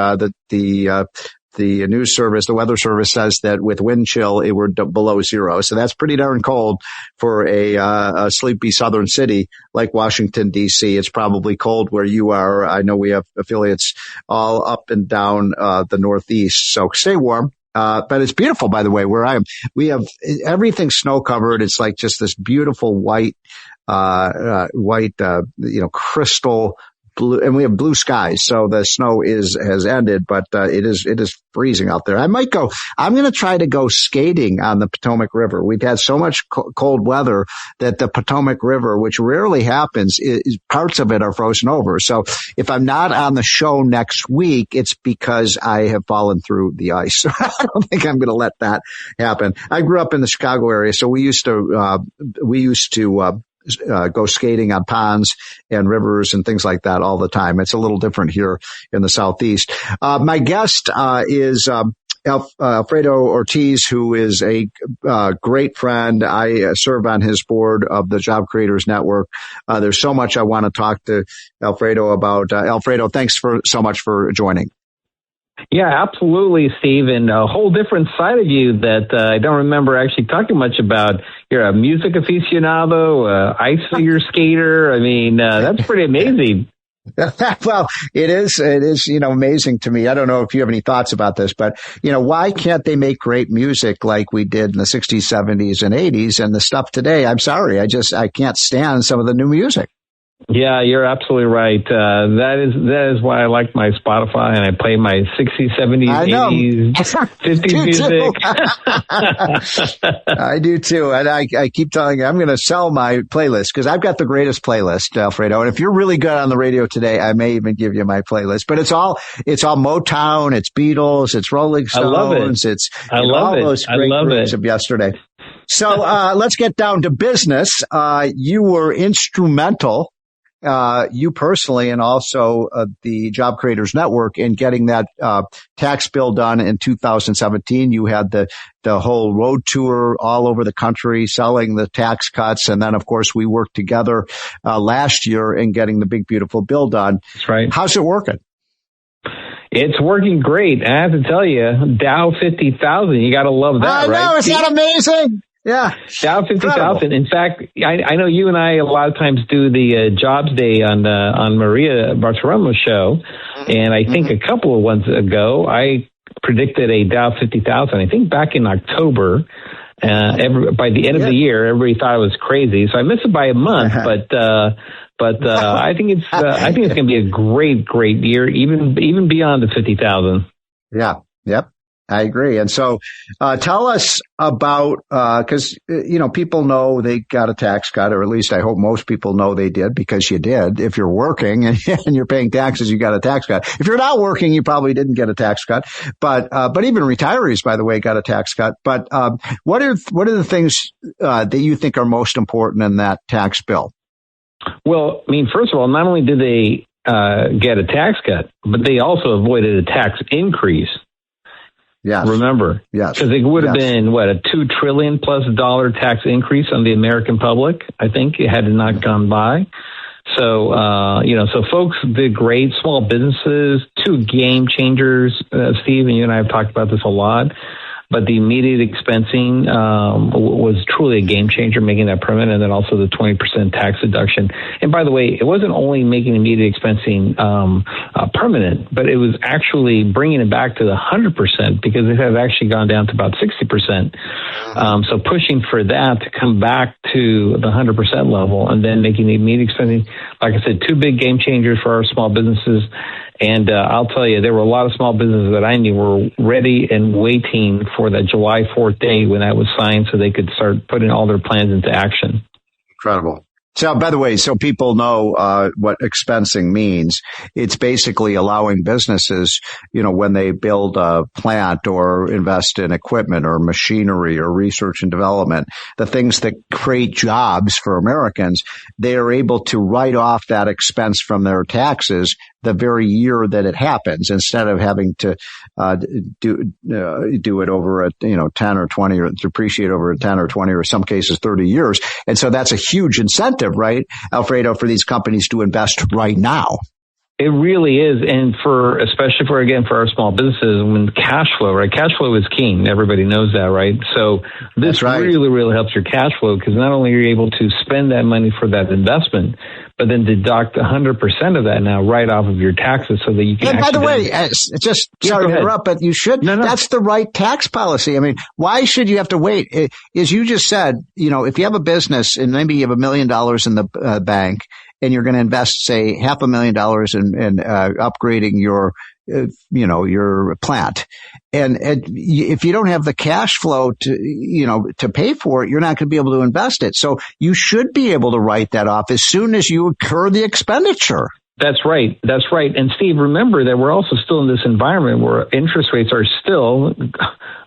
[SPEAKER 2] the news service, the weather service says that with wind chill, it were below zero. So that's pretty darn cold for a sleepy southern city like Washington, D.C. It's probably cold where you are. I know we have affiliates all up and down the Northeast. So stay warm. But it's beautiful, by the way, where I am. We have everything snow covered. It's like just this beautiful white, crystal blue, and we have blue skies. So the snow has ended, but it is freezing out there. I'm going to try to go skating on the Potomac River. We've had so much cold weather that the Potomac River, which rarely happens, parts of it are frozen over. So if I'm not on the show next week, it's because I have fallen through the ice. I don't think I'm going to let that happen. I grew up in the Chicago area, so we used to go skating on ponds and rivers and things like that all the time. It's a little different here in the Southeast. My guest is Alfredo Ortiz, who is a great friend. I serve on his board of the Job Creators Network. There's so much I want to talk to Alfredo about. Alfredo, thanks so much for joining.
[SPEAKER 5] Yeah, absolutely, Steve. And a whole different side of you that I don't remember actually talking much about. You're a music aficionado, ice figure skater. I mean, that's pretty amazing.
[SPEAKER 2] Well, it is, amazing to me. I don't know if you have any thoughts about this, but, why can't they make great music like we did in the 60s, 70s, and 80s and the stuff today? I'm sorry. I can't stand some of the new music.
[SPEAKER 5] Yeah, you're absolutely right. That is why I like my Spotify, and I play my 60s, 70s, 80s, 50s music.
[SPEAKER 2] I do too. And I keep telling you, I'm going to sell my playlist because I've got the greatest playlist, Alfredo. And if you're really good on the radio today, I may even give you my playlist. But it's all Motown, it's Beatles, it's Rolling Stones,
[SPEAKER 5] I love it.
[SPEAKER 2] it's all those great groups of yesterday. So let's get down to business. You were instrumental. You personally, and also the Job Creators Network, in getting that tax bill done in 2017. You had the whole road tour all over the country selling the tax cuts, and then of course we worked together last year in getting the big beautiful bill done.
[SPEAKER 5] That's right.
[SPEAKER 2] How's it working?
[SPEAKER 5] It's working great. I have to tell you, Dow 50,000. You got to love that, right?
[SPEAKER 2] I know, is that amazing? Yeah.
[SPEAKER 5] Dow 50,000. In fact, I know you and I a lot of times do the Jobs Day on Maria Bartiromo's show. And I think a couple of ones ago, I predicted a Dow 50,000. I think back in October, by the end of the year, everybody thought it was crazy. So I missed it by a month, but I think it's going to be a great year, even beyond the 50,000.
[SPEAKER 2] Yeah. Yep. I agree. And so, tell us about, cause, people know they got a tax cut, or at least I hope most people know they did, because you did. If you're working and you're paying taxes, you got a tax cut. If you're not working, you probably didn't get a tax cut. But even retirees, by the way, got a tax cut. But, what are the things, that you think are most important in that tax bill?
[SPEAKER 5] Well, I mean, first of all, not only did they, get a tax cut, but they also avoided a tax increase.
[SPEAKER 2] Yes.
[SPEAKER 5] Remember,
[SPEAKER 2] yes,
[SPEAKER 5] because it would have been a $2 trillion+ tax increase on the American public. I think it had not gone by. So, so folks did great. Small businesses, two game changers. Steve and you and I have talked about this a lot. But the immediate expensing was truly a game changer, making that permanent, and then also the 20% tax deduction. And by the way, it wasn't only making immediate expensing permanent, but it was actually bringing it back to the 100%, because it had actually gone down to about 60%. So pushing for that to come back to the 100% level, and then making the immediate expensing, like I said, two big game changers for our small businesses. And I'll tell you, there were a lot of small businesses that I knew were ready and waiting for that July 4th day when that was signed, so they could start putting all their plans into action.
[SPEAKER 2] Incredible. So, by the way, so people know what expensing means, it's basically allowing businesses, when they build a plant or invest in equipment or machinery or research and development, the things that create jobs for Americans, they are able to write off that expense from their taxes the very year that it happens, instead of having to do it over a 10 or 20, or depreciate over a 10 or 20, or some cases 30 years. And so that's a huge incentive, right, Alfredo, for these companies to invest right now.
[SPEAKER 5] It really is. And especially for our small businesses, when cash flow, right? Cash flow is king. Everybody knows that, right? So this really, really helps your cash flow, because not only are you able to spend that money for that investment, but then deduct 100% of that now right off of your taxes, so that you can.
[SPEAKER 2] And by the way, just sorry to interrupt, but you should. No. That's the right tax policy. I mean, why should you have to wait? As you just said, if you have a business and maybe you have $1 million in the bank, and you're going to invest, say, $500,000 in upgrading your plant. And if you don't have the cash flow to pay for it, you're not going to be able to invest it. So you should be able to write that off as soon as you incur the expenditure.
[SPEAKER 5] That's right. And Steve, remember that we're also still in this environment where interest rates are still,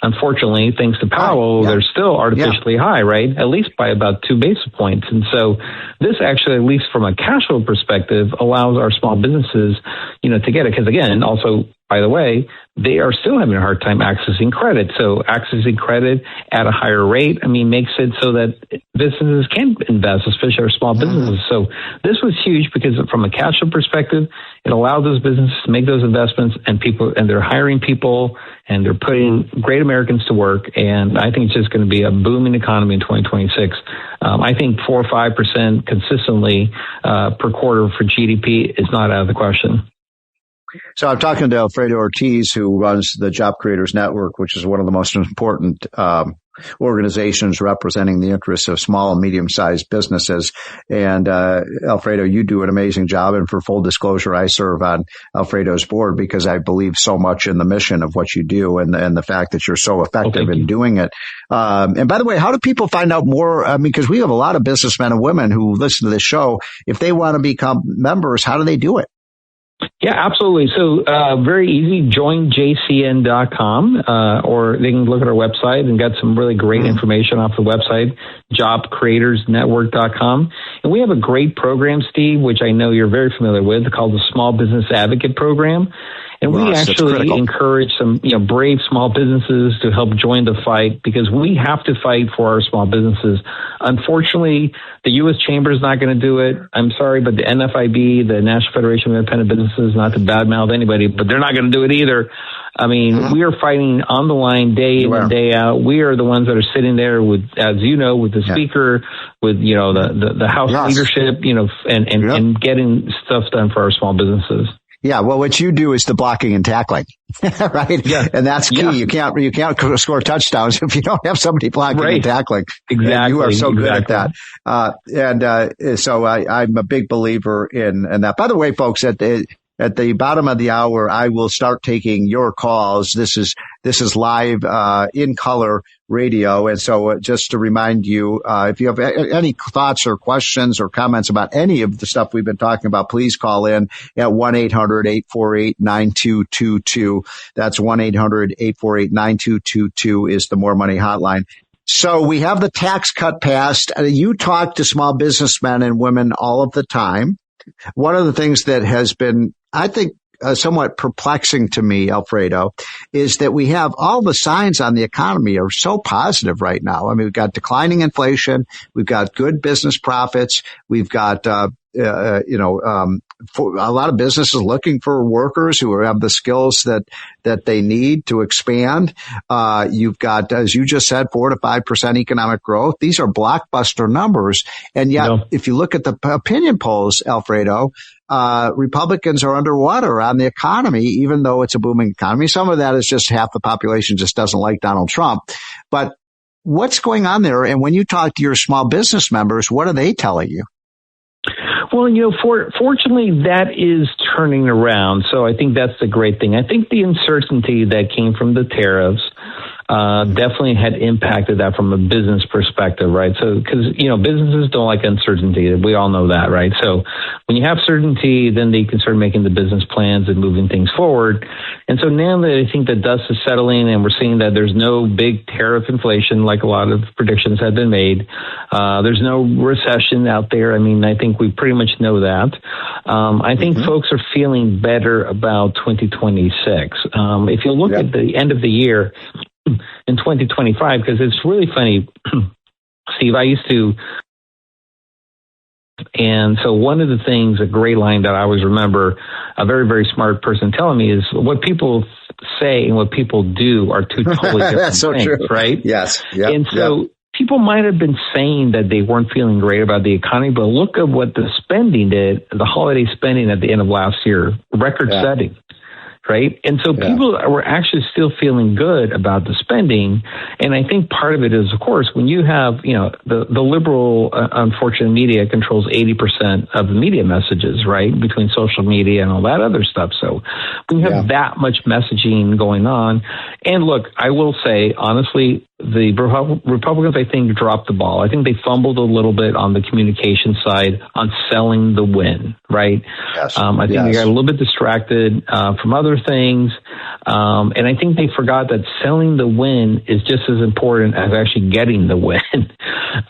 [SPEAKER 5] unfortunately, thanks to Powell, they're still artificially high, right? At least by about 2 basis points. And so this actually, at least from a cash flow perspective, allows our small businesses, to get it. Because again, also, by the way, they are still having a hard time accessing credit. So accessing credit at a higher rate, makes it so that businesses can invest, especially our small businesses. So this was huge because from a cash flow perspective, it allowed those businesses to make those investments, and they're hiring people and they're putting great Americans to work. And I think it's just going to be a booming economy in 2026. I think 4 or 5% consistently per quarter for GDP is not out of the question.
[SPEAKER 2] So I'm talking to Alfredo Ortiz, who runs the Job Creators Network, which is one of the most important organizations representing the interests of small and medium-sized businesses. And Alfredo, you do an amazing job. And for full disclosure, I serve on Alfredo's board because I believe so much in the mission of what you do and the fact that you're so effective in doing it. And by the way, how do people find out more? Because we have a lot of businessmen and women who listen to this show. If they want to become members, how do they do it?
[SPEAKER 5] Yeah, absolutely. So very easy, joinjcn.com, or they can look at our website and get some really great information off the website, jobcreatorsnetwork.com. And we have a great program, Steve, which I know you're very familiar with, called the Small Business Advocate Program. And we actually encourage some, brave small businesses to help join the fight, because we have to fight for our small businesses. Unfortunately, the U.S. Chamber is not going to do it. I'm sorry, but the NFIB, the National Federation of Independent Businesses, not to badmouth anybody, but they're not going to do it either. We are fighting on the line day in and day out. We are the ones that are sitting there with, as you know, with the speaker, with, the House leadership, and getting stuff done for our small businesses.
[SPEAKER 2] Yeah, well, what you do is the blocking and tackling, right? Yeah. And that's key. Yeah. You can't score touchdowns if you don't have somebody blocking and tackling.
[SPEAKER 5] Exactly.
[SPEAKER 2] And you are so good at that. So I'm a big believer in that. By the way, folks, at the bottom of the hour, I will start taking your calls. This is live, in color radio. And so just to remind you, if you have any thoughts or questions or comments about any of the stuff we've been talking about, please call in at 1-800-848-9222. That's 1-800-848-9222 is the More Money hotline. So we have the tax cut passed. You talk to small businessmen and women all of the time. One of the things that has been, I think, somewhat perplexing to me, Alfredo, is that we have all the signs on the economy are so positive right now. We've got declining inflation. We've got good business profits. We've got, a lot of businesses looking for workers who have the skills that they need to expand. You've got, as you just said, 4 to 5% economic growth. These are blockbuster numbers. And yet, if you look at the opinion polls, Alfredo, Republicans are underwater on the economy, even though it's a booming economy. Some of that is just half the population just doesn't like Donald Trump. But what's going on there? And when you talk to your small business members, what are they telling you?
[SPEAKER 5] Well, fortunately, that is turning around. So I think that's the great thing. I think the uncertainty that came from the tariffs definitely had impacted that from a business perspective, right? So, because, businesses don't like uncertainty. We all know that, right? So when you have certainty, then they can start making the business plans and moving things forward. And so now that I think the dust is settling and we're seeing that there's no big tariff inflation like a lot of predictions have been made, there's no recession out there. I think we pretty much know that. I think folks are feeling better about 2026. If you look at the end of the year, in 2025, because it's really funny, Steve, and so one of the things, a great line that I always remember, a very, very smart person telling me is what people say and what people do are two totally different
[SPEAKER 2] That's so
[SPEAKER 5] things,
[SPEAKER 2] true.
[SPEAKER 5] Right?
[SPEAKER 2] Yes. Yep.
[SPEAKER 5] And so people might have been saying that they weren't feeling great about the economy, but look at what the spending did, the holiday spending at the end of last year, record setting. Right. And so people were actually still feeling good about the spending. And I think part of it is, of course, when you have, the liberal, unfortunate media controls 80% of the media messages, right, between social media and all that other stuff. So when you have that much messaging going on, and look, I will say, honestly, the Republicans, I think, dropped the ball. I think they fumbled a little bit on the communication side on selling the win, right? Yes. I think they got a little bit distracted from other things. And I think they forgot that selling the win is just as important as actually getting the win.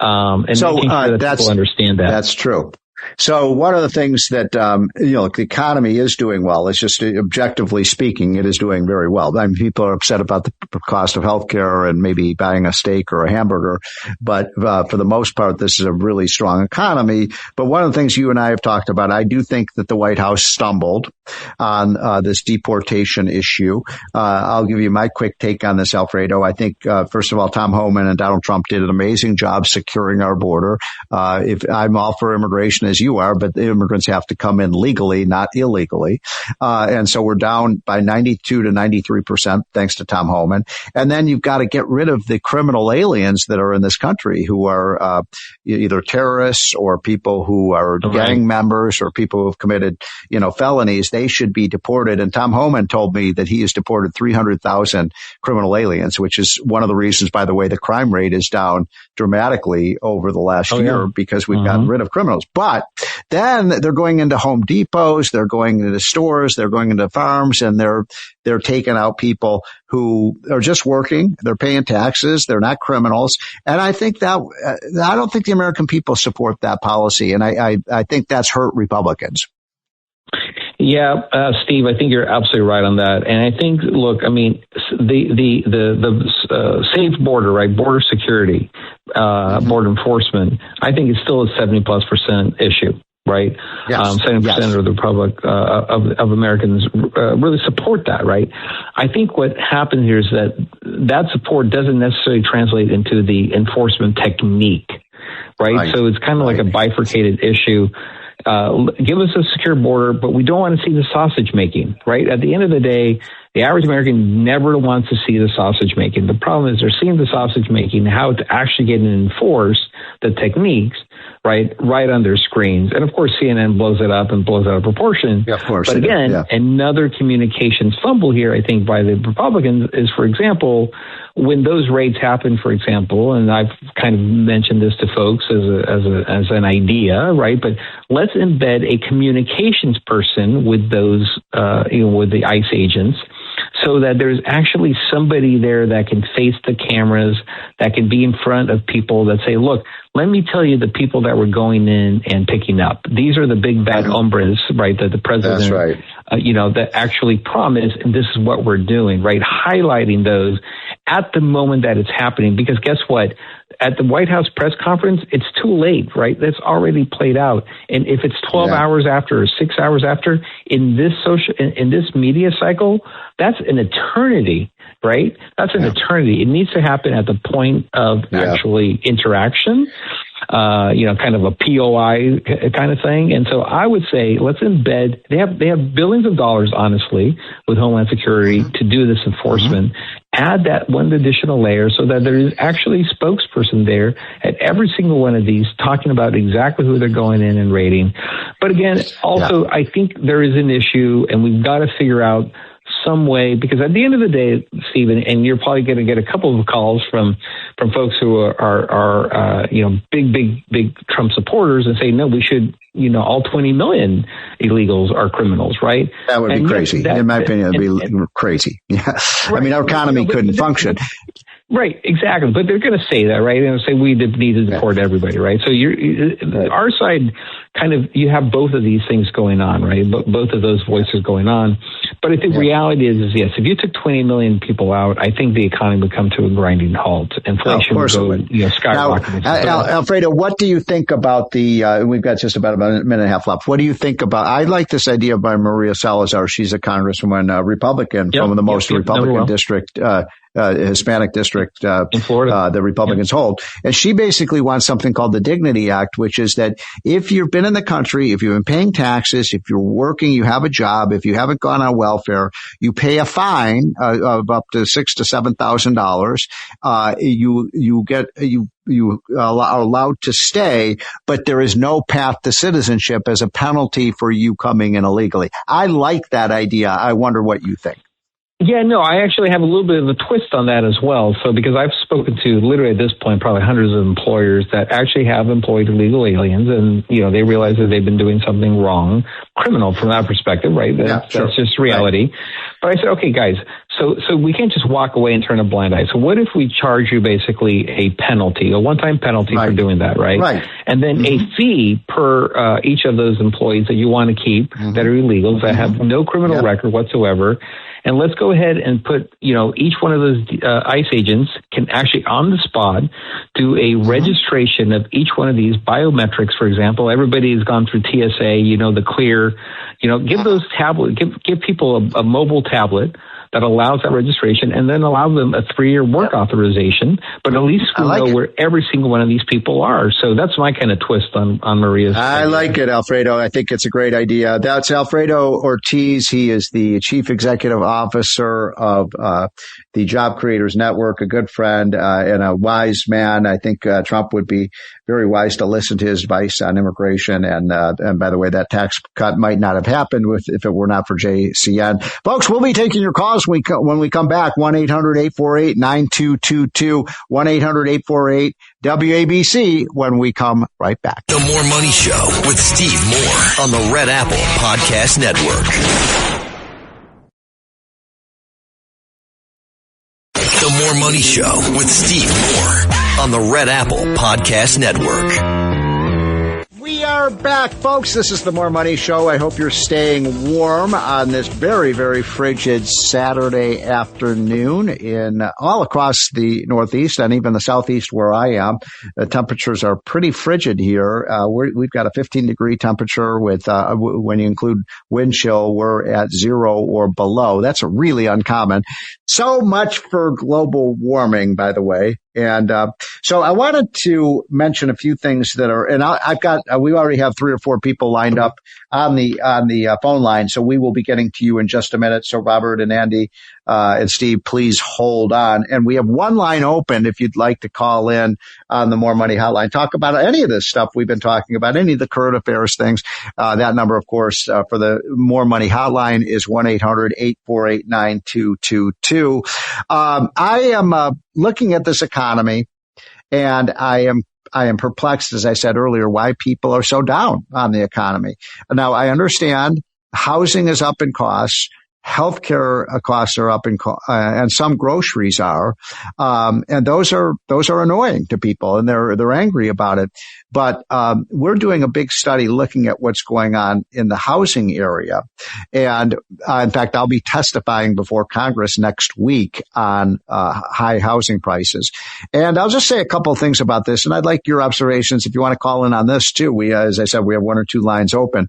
[SPEAKER 5] And so making sure that people understand that.
[SPEAKER 2] That's true. So one of the things that, the economy is doing well. It's just objectively speaking, it is doing very well. I mean, people are upset about the cost of healthcare and maybe buying a steak or a hamburger. But, for the most part, this is a really strong economy. But one of the things you and I have talked about, I do think that the White House stumbled on, this deportation issue. I'll give you my quick take on this, Alfredo. I think, first of all, Tom Homan and Donald Trump did an amazing job securing our border. If I'm all for immigration as you are, but the immigrants have to come in legally, not illegally. And so we're down by 92 to 93%, thanks to Tom Homan. And then you've got to get rid of the criminal aliens that are in this country who are either terrorists or people who are gang members or people who have committed, felonies. They should be deported. And Tom Homan told me that he has deported 300,000 criminal aliens, which is one of the reasons, by the way, the crime rate is down dramatically over the last year because we've gotten rid of criminals. But then they're going into Home Depots, they're going into stores, they're going into farms, and they're taking out people who are just working. They're paying taxes. They're not criminals. And I think that, I don't think the American people support that policy. And I think that's hurt Republicans.
[SPEAKER 5] Yeah, Steve, I think you're absolutely right on that. And I think, look, I mean, the safe border, right? Border security, border enforcement, I think it's still a 70+% issue. Right. Yes. 70% of the public, of Americans, really support that. Right. I think what happened here is that support doesn't necessarily translate into the enforcement technique. Right. So it's kind of like a bifurcated issue. Give us a secure border, but we don't want to see the sausage making, right? At the end of the day, the average American never wants to see the sausage making. The problem is they're seeing the sausage making, how to actually get and enforce the techniques, right on their screens. And of course, CNN blows it up and blows it out of proportion.
[SPEAKER 2] Yeah, of course.
[SPEAKER 5] But again, another communications fumble here, I think, by the Republicans is, for example, when those raids happen, for example, and I've kind of mentioned this to folks as an idea, right? But let's embed a communications person with those, with the ICE agents, so that there's actually somebody there that can face the cameras, that can be in front of people that say, look, let me tell you the people that were going in and picking up. These are the big bad hombres, right, that the president,
[SPEAKER 2] that's right.
[SPEAKER 5] That actually promised, and this is what we're doing, right, highlighting those at the moment that it's happening. Because guess what? At the White House press conference, it's too late, right? That's already played out. And if it's 12 hours after or 6 hours after, in this media cycle, that's an eternity, right? That's an eternity. It needs to happen at the point of actually interaction, kind of a POI kind of thing. And so I would say let's embed, they have billions of dollars, honestly, with Homeland Security to do this enforcement. Add that one additional layer so that there is actually a spokesperson there at every single one of these talking about exactly who they're going in and raiding. But again, also, I think there is an issue, and we've got to figure out some way, because at the end of the day, Stephen, and you're probably going to get a couple of calls from folks who are big Trump supporters and say, no, we should, all 20 million illegals are criminals, right?
[SPEAKER 2] That would be crazy. In my opinion, it would be crazy. Yeah. Right. I mean, our economy couldn't function.
[SPEAKER 5] Right, exactly. But they're going to say that, right? And say we need to deport everybody, right? So our side kind of, you have both of these things going on, right? Both of those voices going on. But I think reality is yes, if you took 20 million people out, I think the economy would come to a grinding halt. Inflation would go skyrocketing.
[SPEAKER 2] Now, Alfredo, what do you think about we've got just about a minute and a half left. What do you think about, I like this idea by Maria Salazar. She's a congresswoman, Republican from the most Republican district, Hispanic district
[SPEAKER 5] in Florida,
[SPEAKER 2] the Republicans hold. And she basically wants something called the Dignity Act, which is that if you've been in the country, if you've been paying taxes, if you're working, you have a job, if you haven't gone on welfare, you pay a fine of up to $6,000 to $7,000. You are allowed to stay, but there is no path to citizenship as a penalty for you coming in illegally. I like that idea. I wonder what you think.
[SPEAKER 5] Yeah, no, I actually have a little bit of a twist on that as well. So because I've spoken to literally at this point probably hundreds of employers that actually have employed illegal aliens, and they realize that they've been doing something wrong, criminal from that perspective, right? That's just reality. Right. But I said, okay, guys, So we can't just walk away and turn a blind eye. So what if we charge you basically a penalty, a one-time penalty for doing that, right?
[SPEAKER 2] Right.
[SPEAKER 5] And then a fee per each of those employees that you want to keep that are illegals, that have no criminal record whatsoever. And let's go ahead and put, each one of those ICE agents can actually on the spot do a registration of each one of these biometrics. For example, everybody has gone through TSA, the clear, give those give people a mobile tablet that allows that registration, and then allow them a 3-year work authorization. But at least we know where every single one of these people are. So that's my kind of twist on Maria's.
[SPEAKER 2] I like it, Alfredo. I think it's a great idea. That's Alfredo Ortiz. He is the Chief Executive Officer of the Job Creators Network, a good friend and a wise man. I think Trump would be very wise to listen to his advice on immigration. And by the way, that tax cut might not have happened if it were not for JCN. Folks, we'll be taking your calls when we come back. 1-800-848-9222, 1-800-848-WABC when we come right back.
[SPEAKER 1] The More Money Show with Steve Moore on the Red Apple Podcast Network. The More Money Show with Steve Moore on the Red Apple Podcast Network.
[SPEAKER 2] We are back, folks. This is the More Money Show. I hope you're staying warm on this very, very frigid Saturday afternoon in all across the Northeast and even the Southeast where I am. The temperatures are pretty frigid here. We've got a 15-degree temperature with, when you include wind chill, we're at 0 or below. That's really uncommon. So much for global warming, by the way. And so I wanted to mention a few things that are, and we already have 3 or 4 people lined up on the phone line. So we will be getting to you in just a minute. So Robert and Andy and Steve, please hold on. And we have one line open if you'd like to call in on the More Money Hotline. Talk about any of this stuff we've been talking about, any of the current affairs things. That number, of course, for the More Money Hotline is 1-800-848-9222. I am looking at this economy, and I am perplexed, as I said earlier, why people are so down on the economy. Now, I understand housing is up in costs. Healthcare costs are up and some groceries are. And those are annoying to people, and they're angry about it. But, we're doing a big study looking at what's going on in the housing area. And, in fact, I'll be testifying before Congress next week on, high housing prices. And I'll just say a couple of things about this, and I'd like your observations if you want to call in on this too. As I said, we have 1 or 2 lines open.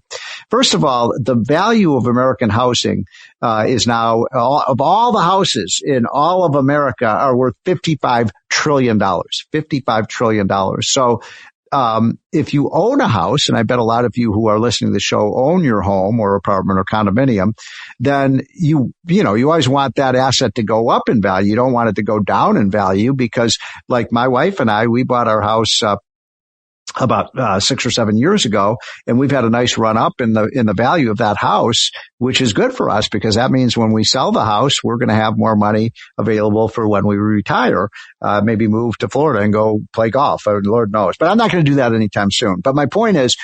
[SPEAKER 2] First of all, the value of American housing, is now, of all the houses in all of America are worth $55 trillion. $55 trillion. So, if you own a house, and I bet a lot of you who are listening to the show own your home or apartment or condominium, then you always want that asset to go up in value. You don't want it to go down in value, because like my wife and I, we bought our house, about 6 or 7 years ago, and we've had a nice run up in the value of that house, which is good for us, because that means when we sell the house, we're going to have more money available for when we retire, maybe move to Florida and go play golf, Lord knows. But I'm not going to do that anytime soon. But my point is,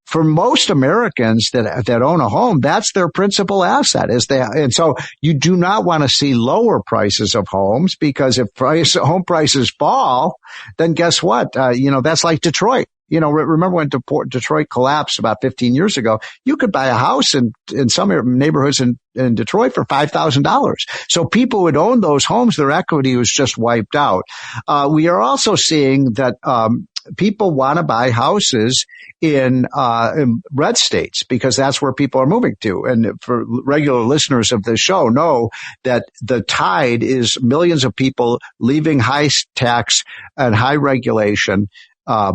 [SPEAKER 2] for most Americans that own a home, that's their principal asset. And so you do not want to see lower prices of homes, because if home prices fall, then guess what? That's like Detroit. Remember when Detroit collapsed about 15 years ago? You could buy a house in some neighborhoods in Detroit for $5,000. So people would own those homes. Their equity was just wiped out. We are also seeing that, people want to buy houses in red states, because that's where people are moving to. And for regular listeners of the show know that the tide is millions of people leaving high tax and high regulation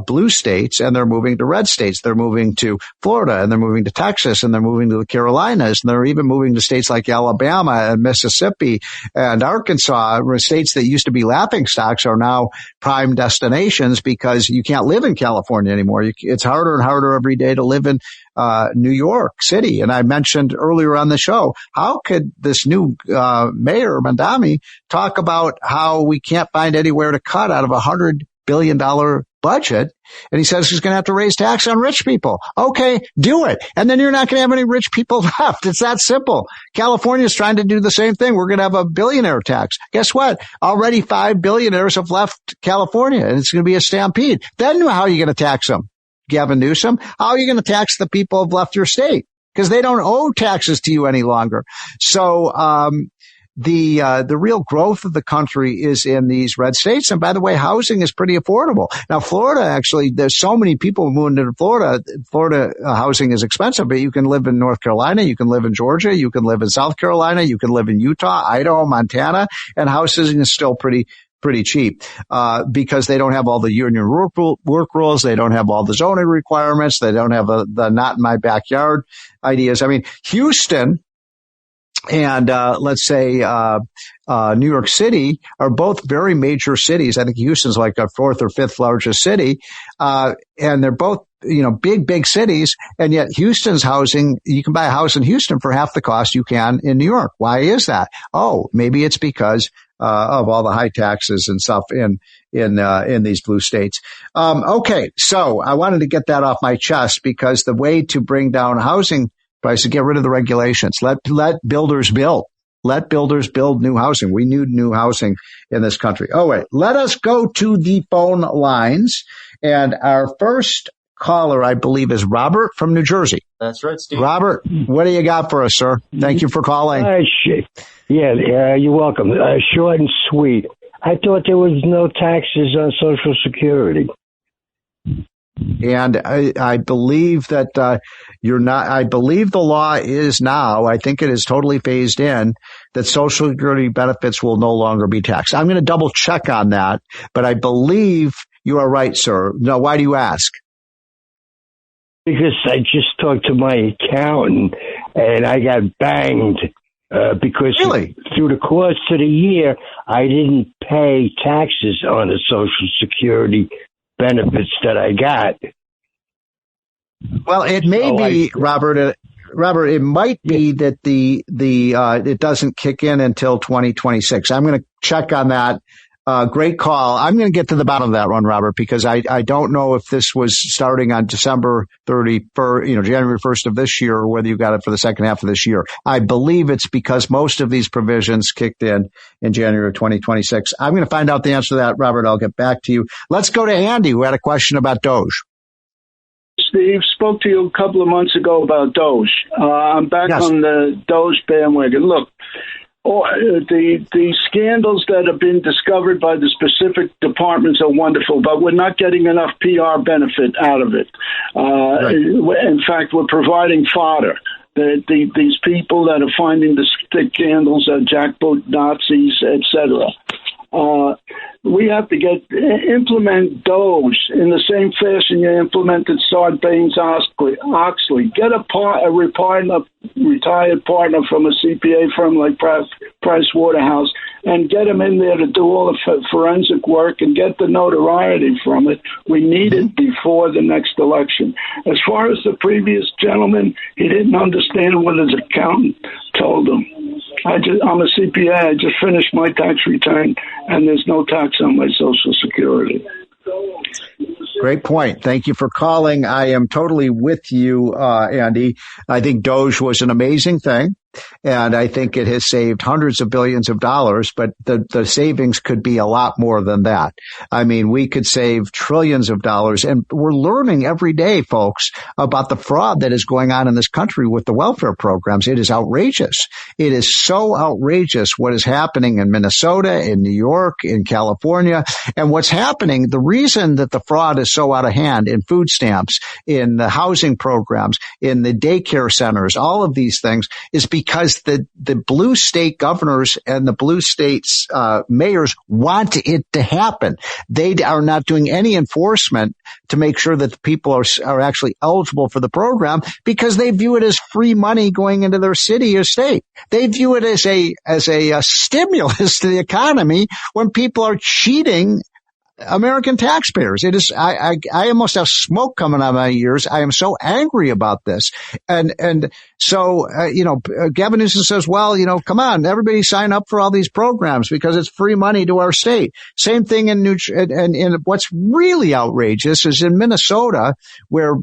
[SPEAKER 2] blue states, and they're moving to red states. They're moving to Florida, and they're moving to Texas, and they're moving to the Carolinas, and they're even moving to states like Alabama and Mississippi and Arkansas, where states that used to be laughing stocks are now prime destinations, because you can't live in California anymore. It's harder and harder every day to live in New York City. And I mentioned earlier on the show, how could this new mayor, Mandami, talk about how we can't find anywhere to cut out of $100 billion budget, and he says he's going to have to raise tax on rich people. Okay, do it. And then you're not going to have any rich people left. It's that simple. California's trying to do the same thing. We're going to have a billionaire tax. Guess what? Already 5 billionaires have left California, and it's going to be a stampede. Then how are you going to tax them? Gavin Newsom, how are you going to tax the people who've left your state? Because they don't owe taxes to you any longer. So, the real growth of the country is in these red states. And by the way, housing is pretty affordable. Now, Florida, actually, there's so many people moving to Florida. Florida housing is expensive, but you can live in North Carolina. You can live in Georgia. You can live in South Carolina. You can live in Utah, Idaho, Montana, and housing is still pretty cheap, because they don't have all the union work rules. They don't have all the zoning requirements. They don't have the not in my backyard ideas. I mean, Houston and, let's say, New York City are both very major cities. I think Houston's like a fourth or fifth largest city. And they're both, big cities. And yet Houston's housing, you can buy a house in Houston for half the cost you can in New York. Why is that? Oh, maybe it's because of all the high taxes and stuff in these blue states. Okay. So I wanted to get that off my chest, because the way to bring down housing prices, get rid of the regulations. Let builders build. Let builders build new housing. We need new housing in this country. Oh, wait. Let us go to the phone lines. And our first caller, I believe, is Robert from New Jersey.
[SPEAKER 6] That's right, Steve.
[SPEAKER 2] Robert, what do you got for us, sir? Thank you for calling.
[SPEAKER 7] You're welcome. Short and sweet. I thought there was no taxes on Social Security.
[SPEAKER 2] And I believe that you're not. I believe the law is now, I think it is totally phased in, that Social Security benefits will no longer be taxed. I'm going to double check on that, but I believe you are right, sir. Now, why do you ask?
[SPEAKER 7] Because I just talked to my accountant and I got banged because through the course of the year, I didn't pay taxes on the Social Security benefits that I got.
[SPEAKER 2] Well, it may be, Robert, it might be that it doesn't kick in until 2026. I'm going to check on that. Great call. I'm going to get to the bottom of that one, Robert, because I don't know if this was starting on December 31st, January 1st of this year, or whether you got it for the second half of this year. I believe it's because most of these provisions kicked in January of 2026. I'm going to find out the answer to that, Robert. I'll get back to you. Let's go to Andy, who had a question about Doge.
[SPEAKER 8] Steve, spoke to you a couple of months ago about Doge. I'm back on the Doge bandwagon. Look, the scandals that have been discovered by the specific departments are wonderful, but we're not getting enough PR benefit out of it. Right. In fact, we're providing fodder. These people that are finding the scandals are jackboot Nazis, etc. We have to implement Doge in the same fashion you implemented Sarbanes-Oxley. Get a retired partner from a CPA firm like Price Waterhouse and get him in there to do all the forensic work and get the notoriety from it. We need it before the next election. As far as the previous gentleman, he didn't understand what his accountant told him. I'm a CPA. I just finished my tax return, and there's no tax on my Social Security.
[SPEAKER 2] Great point. Thank you for calling. I am totally with you, Andy. I think Doge was an amazing thing, and I think it has saved hundreds of billions of dollars, but the savings could be a lot more than that. I mean, we could save trillions of dollars, and we're learning every day, folks, about the fraud that is going on in this country with the welfare programs. It is outrageous. It is so outrageous what is happening in Minnesota, in New York, in California, and what's happening. The reason that the fraud is so out of hand in food stamps, in the housing programs, in the daycare centers, all of these things is because the blue state governors and the blue states mayors want it to happen. They are not doing any enforcement to make sure that the people are actually eligible for the program because they view it as free money going into their city or state. They view it as a stimulus to the economy when people are cheating American taxpayers. It is, I almost have smoke coming out of my ears. I am so angry about this. And so, Gavin Newsom says, well, come on, everybody sign up for all these programs because it's free money to our state. Same thing in and what's really outrageous is in Minnesota, where,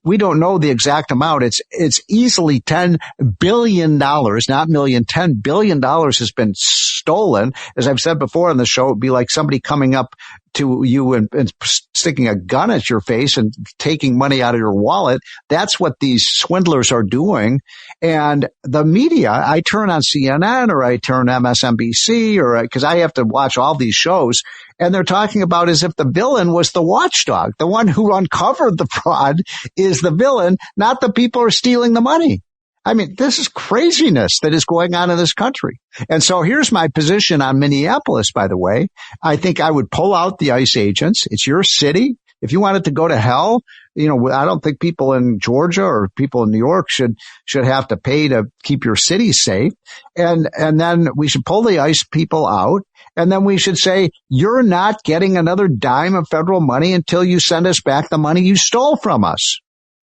[SPEAKER 2] we don't know the exact amount. It's easily $10 billion, not million, $10 billion has been stolen. As I've said before on the show, it'd be like somebody coming up to you and sticking a gun at your face and taking money out of your wallet. That's what these swindlers are doing. And the media, I turn on CNN or I turn MSNBC or because I have to watch all these shows, and they're talking about as if the villain was the watchdog. The one who uncovered the fraud is the villain, not the people who are stealing the money. I mean, this is craziness that is going on in this country. And so here's my position on Minneapolis, by the way. I think I would pull out the ICE agents. It's your city. If you want it to go to hell, I don't think people in Georgia or people in New York should have to pay to keep your city safe. And then we should pull the ICE people out. And then we should say, you're not getting another dime of federal money until you send us back the money you stole from us.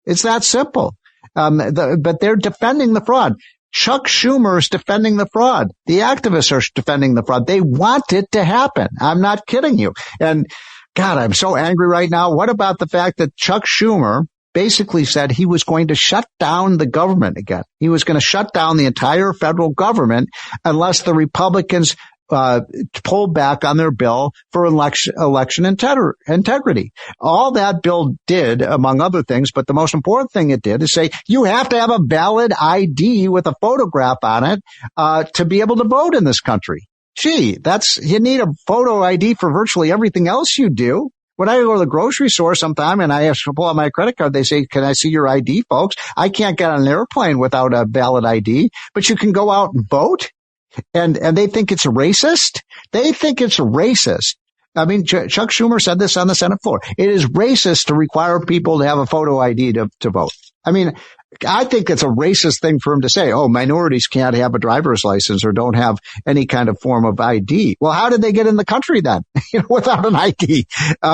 [SPEAKER 2] It's that simple. But they're defending the fraud. Chuck Schumer is defending the fraud. The activists are defending the fraud. They want it to happen. I'm not kidding you. And God, I'm so angry right now. What about the fact that Chuck Schumer basically said he was going to shut down the government again? He was going to shut down the entire federal government unless the Republicans pulled back on their bill for election integrity. All that bill did, among other things, but the most important thing it did is say you have to have a valid ID with a photograph on it to be able to vote in this country. Gee, you need a photo ID for virtually everything else you do. When I go to the grocery store sometime and I have to pull out my credit card, they say, can I see your ID, folks? I can't get on an airplane without a valid ID, but you can go out and vote. And they think it's racist. They think it's racist. I mean, Chuck Schumer said this on the Senate floor. It is racist to require people to have a photo ID to vote. I mean, I think it's a racist thing for him to say, oh, minorities can't have a driver's license or don't have any kind of form of ID. Well, how did they get in the country then? Without an ID?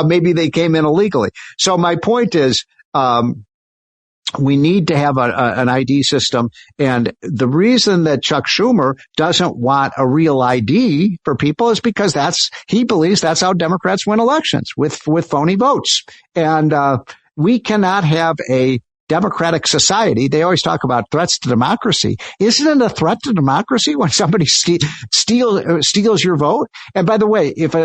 [SPEAKER 2] Maybe they came in illegally. So my point is, we need to have an ID system. And the reason that Chuck Schumer doesn't want a real ID for people is because he believes that's how Democrats win elections, with phony votes. And we cannot have a democratic society. They always talk about threats to democracy. Isn't it a threat to democracy when somebody steals your vote? And by the way, if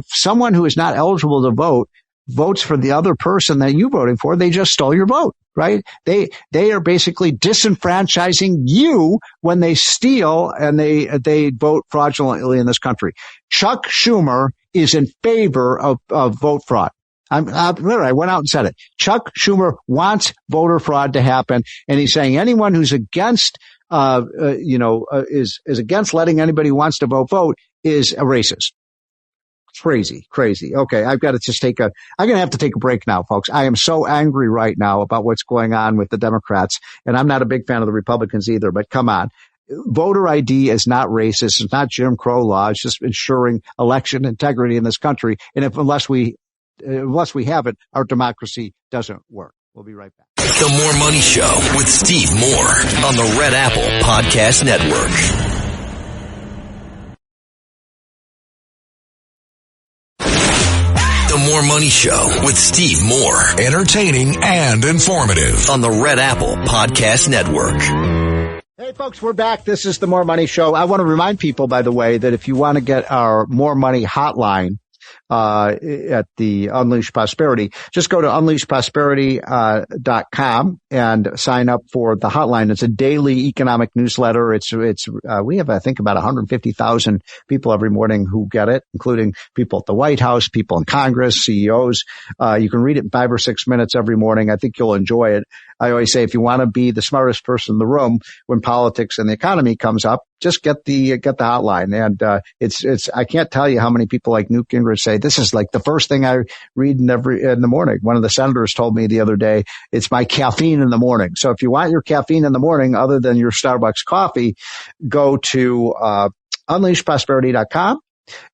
[SPEAKER 2] someone who is not eligible to vote votes for the other person that you voting for, they just stole your vote, right? They are basically disenfranchising you when they steal and they vote fraudulently in this country. Chuck Schumer is in favor of vote fraud. Literally, I went out and said it. Chuck Schumer wants voter fraud to happen, and he's saying anyone who's against, is against letting anybody who wants to vote is a racist. Crazy. Okay, I'm going to have to take a break now, folks. I am so angry right now about what's going on with the Democrats, and I'm not a big fan of the Republicans either, but come on. Voter ID is not racist. It's not Jim Crow law. It's just ensuring election integrity in this country. And unless we have it, our democracy doesn't work. We'll be right back.
[SPEAKER 1] The More Money Show with Steve Moore on the Red Apple Podcast Network. The More Money Show with Steve Moore. Entertaining and informative on the Red Apple Podcast Network.
[SPEAKER 2] Hey, folks, we're back. This is the More Money Show. I want to remind people, by the way, that if you want to get our More Money hotline at the Unleash Prosperity, just go to unleashprosperity.com and sign up for the hotline. It's a daily economic newsletter. We have, I think, about 150,000 people every morning who get it, including people at the White House, people in Congress, CEOs. You can read it in 5 or 6 minutes every morning. I think you'll enjoy it. I always say, if you want to be the smartest person in the room when politics and the economy comes up, just get the hotline. And, I can't tell you how many people like Newt Gingrich say, this is like the first thing I read in the morning. One of the senators told me the other day, it's my caffeine in the morning. So if you want your caffeine in the morning, other than your Starbucks coffee, go to, unleashprosperity.com.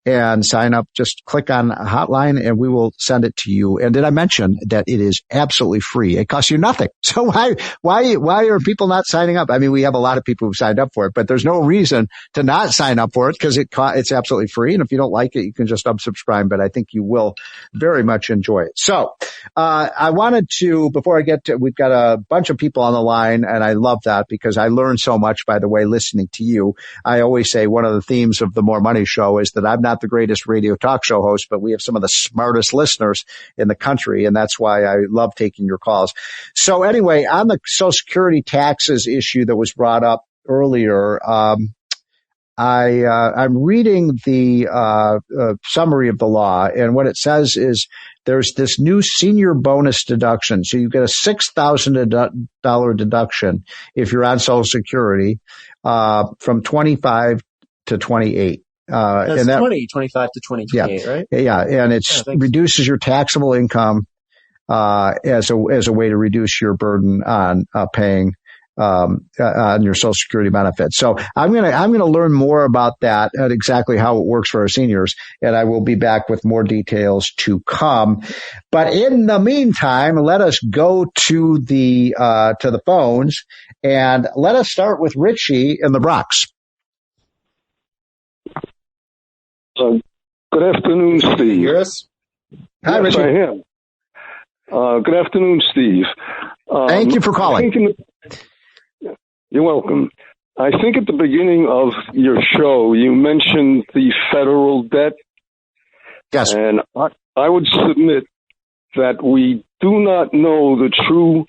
[SPEAKER 2] and sign up. Just click on a hotline and we will send it to you. And did I mention that it is absolutely free? It costs you nothing. So why are people not signing up? I mean, we have a lot of people who signed up for it, but there's no reason to not sign up for it because it's absolutely free. And if you don't like it, you can just unsubscribe, but I think you will very much enjoy it. So, I wanted to, before I get to, we've got a bunch of people on the line and I love that because I learned so much, by the way, listening to you. I always say one of the themes of the More Money Show is that I'm not the greatest radio talk show host, but we have some of the smartest listeners in the country. And that's why I love taking your calls. So anyway, on the Social Security taxes issue that was brought up earlier, I'm reading the summary of the law, and what it says is there's this new senior bonus deduction. So you get a $6,000 deduction if you're on Social Security from 25 to 28.
[SPEAKER 6] That's
[SPEAKER 2] and that
[SPEAKER 6] 25 to 28, right?
[SPEAKER 2] Yeah, and it reduces your taxable income as a way to reduce your burden on paying on your Social Security benefits. So I'm gonna learn more about that and exactly how it works for our seniors, and I will be back with more details to come. But in the meantime, let us go to the phones, and let us start with Richie in the Bronx.
[SPEAKER 9] Good afternoon, Steve.
[SPEAKER 6] Yes.
[SPEAKER 2] Hi, Richie.
[SPEAKER 9] I am. Good afternoon, Steve.
[SPEAKER 2] Thank you for calling.
[SPEAKER 9] You're welcome. I think at the beginning of your show, you mentioned the federal debt.
[SPEAKER 2] Yes.
[SPEAKER 9] And I would submit that we do not know the true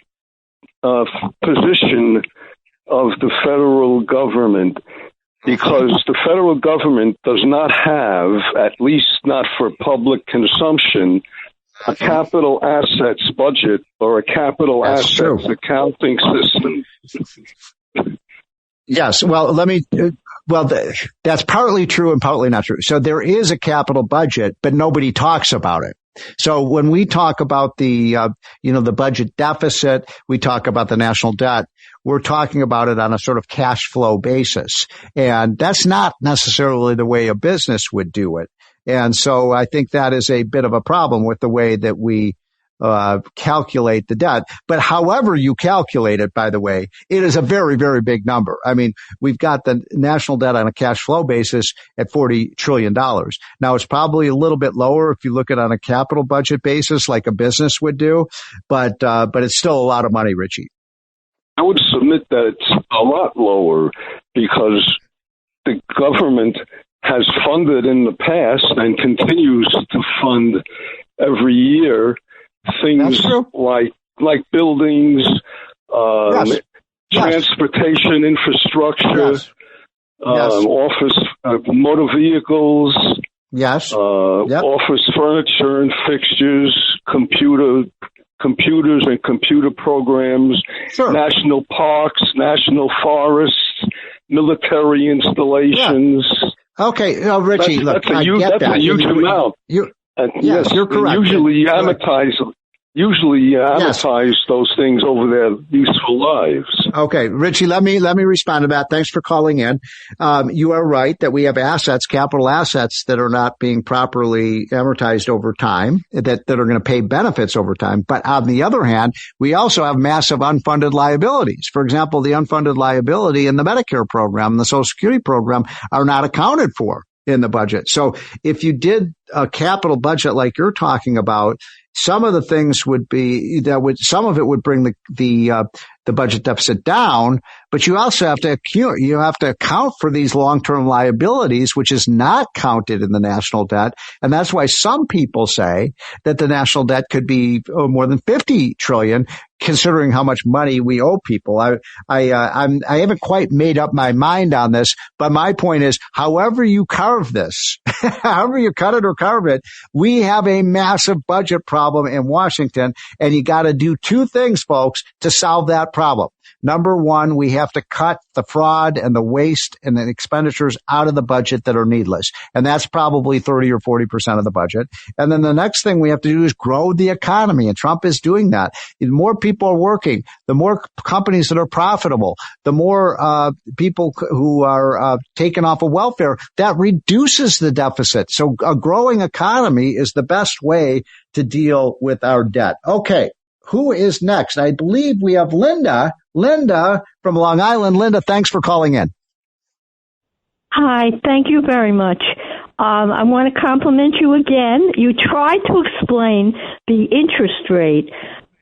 [SPEAKER 9] position of the federal government, because the federal government does not have, at least not for public consumption, a capital assets budget or a capital assets accounting system.
[SPEAKER 2] Yes. Well, that's partly true and partly not true. So there is a capital budget, but nobody talks about it. So when we talk about the budget deficit, we talk about the national debt, we're talking about it on a sort of cash flow basis. And that's not necessarily the way a business would do it. And so I think that is a bit of a problem with the way that we calculate the debt. But however you calculate it, by the way, it is a very, very big number. I mean, we've got the national debt on a cash flow basis at $40 trillion. Now, it's probably a little bit lower if you look at it on a capital budget basis like a business would do, but it's still a lot of money, Richie.
[SPEAKER 9] I would submit that it's a lot lower because the government has funded in the past and continues to fund every year things like buildings, transportation infrastructure, office, motor vehicles, office furniture and fixtures, computers and computer programs, national parks, national forests, military installations.
[SPEAKER 2] Yeah. Okay, Richie,
[SPEAKER 9] that's a huge amount.
[SPEAKER 2] Yes, you're correct.
[SPEAKER 9] Usually amortize those things over their useful lives.
[SPEAKER 2] Okay, Richie, let me respond to that. Thanks for calling in. You are right that we have assets, capital assets that are not being properly amortized over time, that are going to pay benefits over time. But on the other hand, we also have massive unfunded liabilities. For example, the unfunded liability in the Medicare program, the Social Security program are not accounted for in the budget. So if you did a capital budget like you're talking about, some of the things would be some of it would bring the budget deficit down, but you also have to account for these long-term liabilities, which is not counted in the national debt. And that's why some people say that the national debt could be more than 50 trillion, considering how much money we owe people. I haven't quite made up my mind on this, but my point is, however you carve this, however you cut it or carve it, we have a massive budget problem in Washington, and you got to do two things, folks, to solve that problem. Number one, we have to cut the fraud and the waste and the expenditures out of the budget that are needless. And that's probably 30 or 40% of the budget. And then the next thing we have to do is grow the economy. And Trump is doing that. The more people are working, the more companies that are profitable, the more people who are taken off of welfare, that reduces the deficit. So a growing economy is the best way to deal with our debt. Okay. Who is next? I believe we have Linda. Linda from Long Island. Linda, thanks for calling in.
[SPEAKER 10] Hi, thank you very much. I want to compliment you again. You tried to explain the interest rate.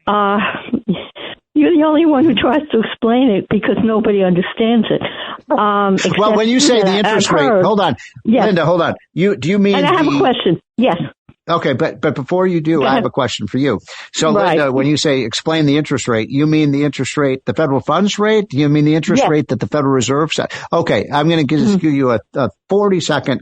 [SPEAKER 10] You're the only one who tries to explain it because nobody understands it.
[SPEAKER 2] Well, when you say the interest rate, hold on. Yes. Linda, hold on. Do you mean
[SPEAKER 10] And I have a question. Yes.
[SPEAKER 2] Okay, but before you do, I have a question for you. So, right. Linda, when you say explain the interest rate, you mean the interest rate, the federal funds rate? Do you mean the interest rate that the Federal Reserve set? Okay, I'm going to give you a 40-second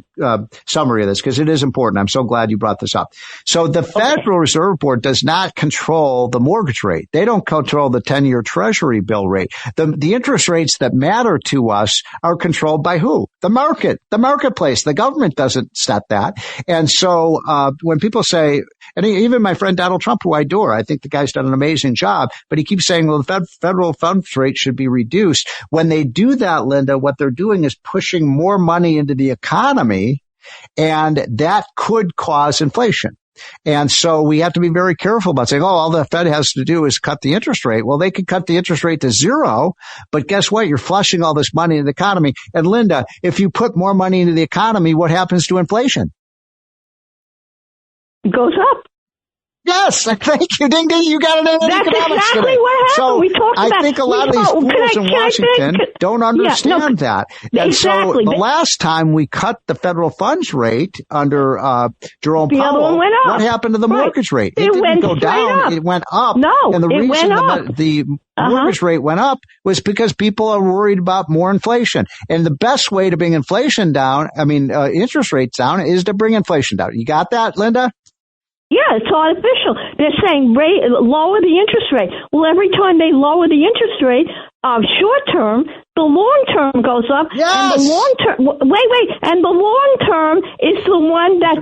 [SPEAKER 2] summary of this because it is important. I'm so glad you brought this up. So the Federal Reserve Board does not control the mortgage rate. They don't control the 10-year Treasury bill rate. The interest rates that matter to us are controlled by who? The market, the marketplace. The government doesn't set that. And so when people say, and even my friend Donald Trump, who I adore, I think the guy's done an amazing job, but he keeps saying, well, the federal funds rate should be reduced. When they do that, Linda, what they're doing is pushing more money into the economy, and that could cause inflation. And so we have to be very careful about saying, oh, all the Fed has to do is cut the interest rate. Well, they could cut the interest rate to zero, but guess what? You're flushing all this money into the economy. And Linda, if you put more money into the economy, what happens to inflation?
[SPEAKER 10] Goes up.
[SPEAKER 2] Yes, thank you. Ding, ding, you got it in
[SPEAKER 10] That's
[SPEAKER 2] economics
[SPEAKER 10] exactly
[SPEAKER 2] today.
[SPEAKER 10] what happened.
[SPEAKER 2] So
[SPEAKER 10] we talked about
[SPEAKER 2] I think a lot of these fools in Washington don't understand that. And
[SPEAKER 10] exactly.
[SPEAKER 2] So the last time we cut the federal funds rate under Jerome Powell, what happened to the mortgage rate? It didn't go down. Up. It went up.
[SPEAKER 10] No,
[SPEAKER 2] and the
[SPEAKER 10] it
[SPEAKER 2] reason
[SPEAKER 10] went up.
[SPEAKER 2] the mortgage rate went up was because people are worried about more inflation. And the best way to bring inflation down, interest rates down, is to bring inflation down. You got that, Linda?
[SPEAKER 10] Yeah, it's artificial. They're saying lower the interest rate. Well, every time they lower the interest rate, short term, the long term goes up.
[SPEAKER 2] Yes.
[SPEAKER 10] And the long term, and the long term is the one that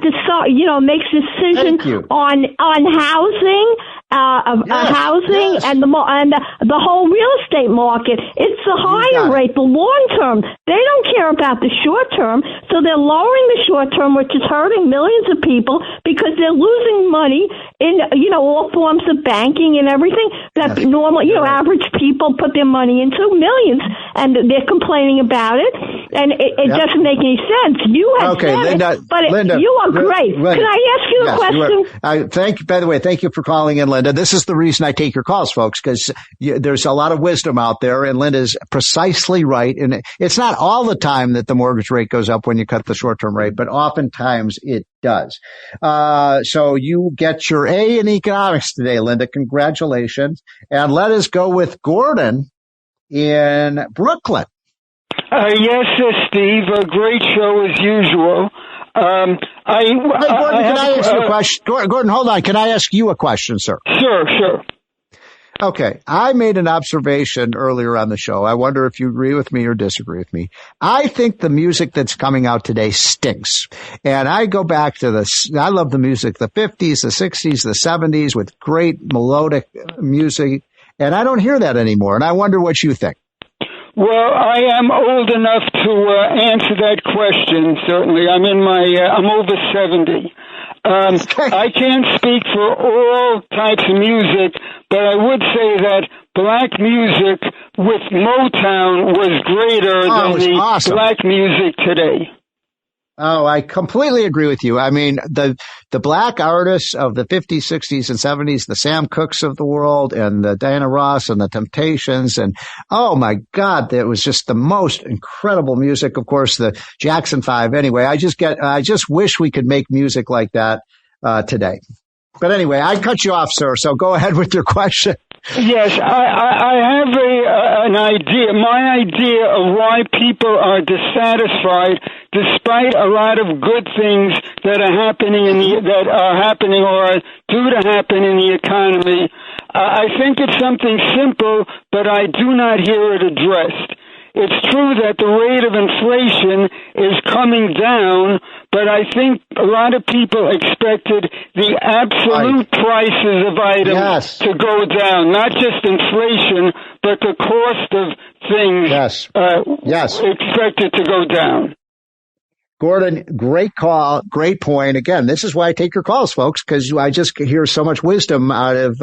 [SPEAKER 10] makes decision on housing, housing and the whole real estate market. It's the higher rate, the long term. They don't care about the short term, so they're lowering the short term, which is hurting millions of people because they're losing money in all forms of banking and everything that normal average people put their money into, millions, and they're complaining about it, and it doesn't make any sense. You have
[SPEAKER 2] Linda,
[SPEAKER 10] it, but Linda, you are great.
[SPEAKER 2] Linda,
[SPEAKER 10] can I ask you a question?
[SPEAKER 2] Thank you for calling in, Linda. This is the reason I take your calls, folks, because there's a lot of wisdom out there, and Linda's precisely right. And it's not all the time that the mortgage rate goes up when you cut the short-term rate, but oftentimes it does. So you get your A in economics today, Linda. Congratulations. And let us go with Gordon in Brooklyn.
[SPEAKER 11] Yes, Steve. A great show as usual.
[SPEAKER 2] Gordon, can I ask you a question? Gordon, hold on. Can I ask you a question, sir?
[SPEAKER 11] Sure.
[SPEAKER 2] Okay. I made an observation earlier on the show. I wonder if you agree with me or disagree with me. I think the music that's coming out today stinks. And I go back to I love the music, the 50s, the 60s, the 70s with great melodic music. And I don't hear that anymore. And I wonder what you think.
[SPEAKER 11] Well, I am old enough to answer that question, certainly. I'm over 70. I can't speak for all types of music, but I would say that black music with Motown was greater than the black music today.
[SPEAKER 2] Oh, I completely agree with you. I mean, the black artists of the 50s, 60s, and 70s, the Sam Cookes of the world and the Diana Ross and the Temptations. And oh my God, that was just the most incredible music. Of course, the Jackson 5. Anyway, I just wish we could make music like that, today. But anyway, I cut you off, sir. So go ahead with your question.
[SPEAKER 11] Yes, I have an idea. My idea of why people are dissatisfied, despite a lot of good things that are happening or are due to happen in the economy. I think it's something simple, but I do not hear it addressed. It's true that the rate of inflation is coming down, but I think a lot of people expected the absolute prices of items to go down, not just inflation, but the cost of things expected to go down.
[SPEAKER 2] Gordon, great call, great point. Again, this is why I take your calls, folks, because I just hear so much wisdom out of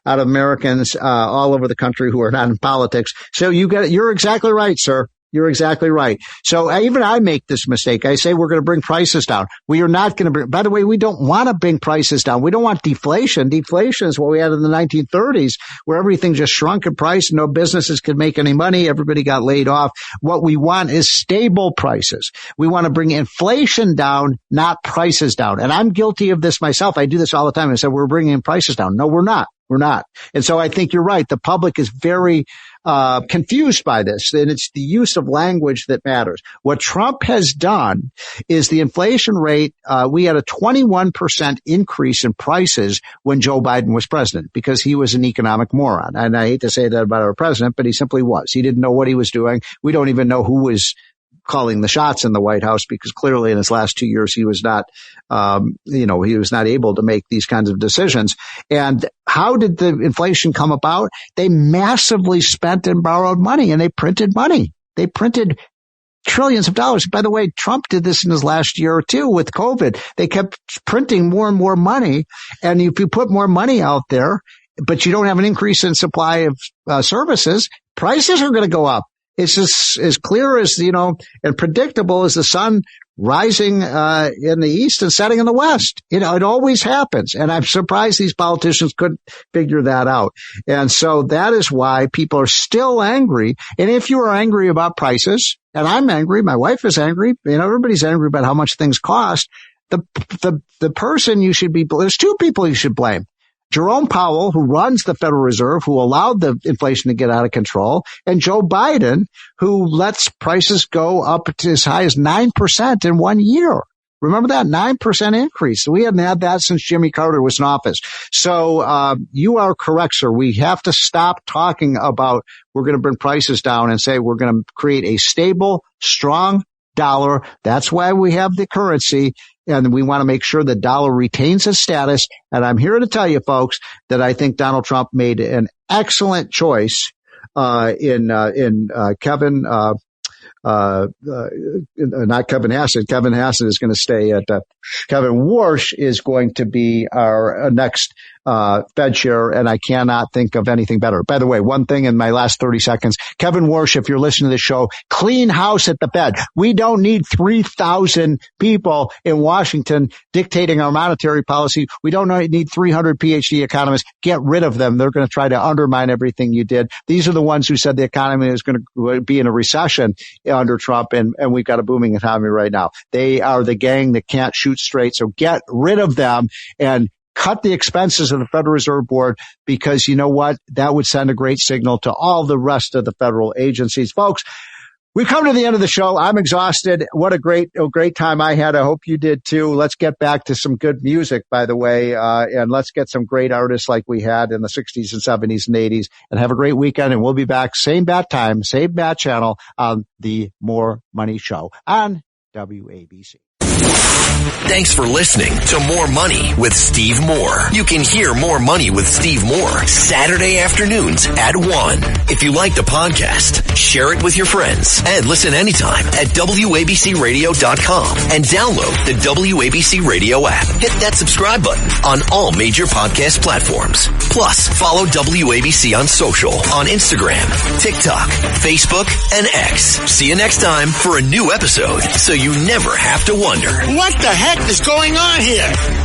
[SPEAKER 2] Americans all over the country who are not in politics. So you're exactly right, sir. You're exactly right. So even I make this mistake. I say we're going to bring prices down. We are not going to bring, by the way, we don't want to bring prices down. We don't want deflation. Deflation is what we had in the 1930s, where everything just shrunk in price. No businesses could make any money. Everybody got laid off. What we want is stable prices. We want to bring inflation down, not prices down. And I'm guilty of this myself. I do this all the time. I said, we're bringing prices down. No, we're not. We're not. And so I think you're right. The public is very confused by this, and it's the use of language that matters. What Trump has done is the inflation rate, we had a 21% increase in prices when Joe Biden was president because he was an economic moron. And I hate to say that about our president, but he simply was. He didn't know what he was doing. We don't even know who was calling the shots in the White House because clearly in his last 2 years he was not, he was not able to make these kinds of decisions. And how did the inflation come about? They massively spent and borrowed money, and they printed money. They printed trillions of dollars. By the way, Trump did this in his last year or two with COVID. They kept printing more and more money. And if you put more money out there, but you don't have an increase in supply of services, prices are going to go up. It's just as clear as, and predictable as the sun rising in the east and setting in the west. It always happens. And I'm surprised these politicians couldn't figure that out. And so that is why people are still angry. And if you are angry about prices, and I'm angry, my wife is angry, everybody's angry about how much things cost, the person you should be, there's two people you should blame. Jerome Powell, who runs the Federal Reserve, who allowed the inflation to get out of control, and Joe Biden, who lets prices go up to as high as 9% in 1 year. Remember that? 9% increase. We hadn't had that since Jimmy Carter was in office. So you are correct, sir. We have to stop talking about we're going to bring prices down and say we're going to create a stable, strong dollar. That's why we have the currency. And we want to make sure the dollar retains its status. And I'm here to tell you, folks, that I think Donald Trump made an excellent choice in Kevin, not Kevin Hassett. Kevin Hassett is going to stay at Kevin Warsh is going to be our next Fed chair, and I cannot think of anything better. By the way, one thing in my last 30 seconds, Kevin Warsh, if you're listening to the show, clean house at the Fed. We don't need 3,000 people in Washington dictating our monetary policy. We don't need 300 PhD economists. Get rid of them. They're going to try to undermine everything you did. These are the ones who said the economy is going to be in a recession under Trump, and we've got a booming economy right now. They are the gang that can't shoot straight. So get rid of them and cut the expenses of the Federal Reserve Board, because you know what? That would send a great signal to all the rest of the federal agencies. Folks, we've come to the end of the show. I'm exhausted. What a great time I had. I hope you did too. Let's get back to some good music, by the way, and let's get some great artists like we had in the 60s and 70s and 80s, and have a great weekend. And we'll be back same bat time, same bat channel on the More Money Show on WABC.
[SPEAKER 1] Thanks for listening to More Money with Steve Moore. You can hear More Money with Steve Moore Saturday afternoons at 1. If you like the podcast, share it with your friends and listen anytime at WABCRadio.com and download the WABC Radio app. Hit that subscribe button on all major podcast platforms. Plus, follow WABC on social on Instagram, TikTok, Facebook, and X. See you next time for a new episode so you never have to wonder,
[SPEAKER 12] what the heck is going on here?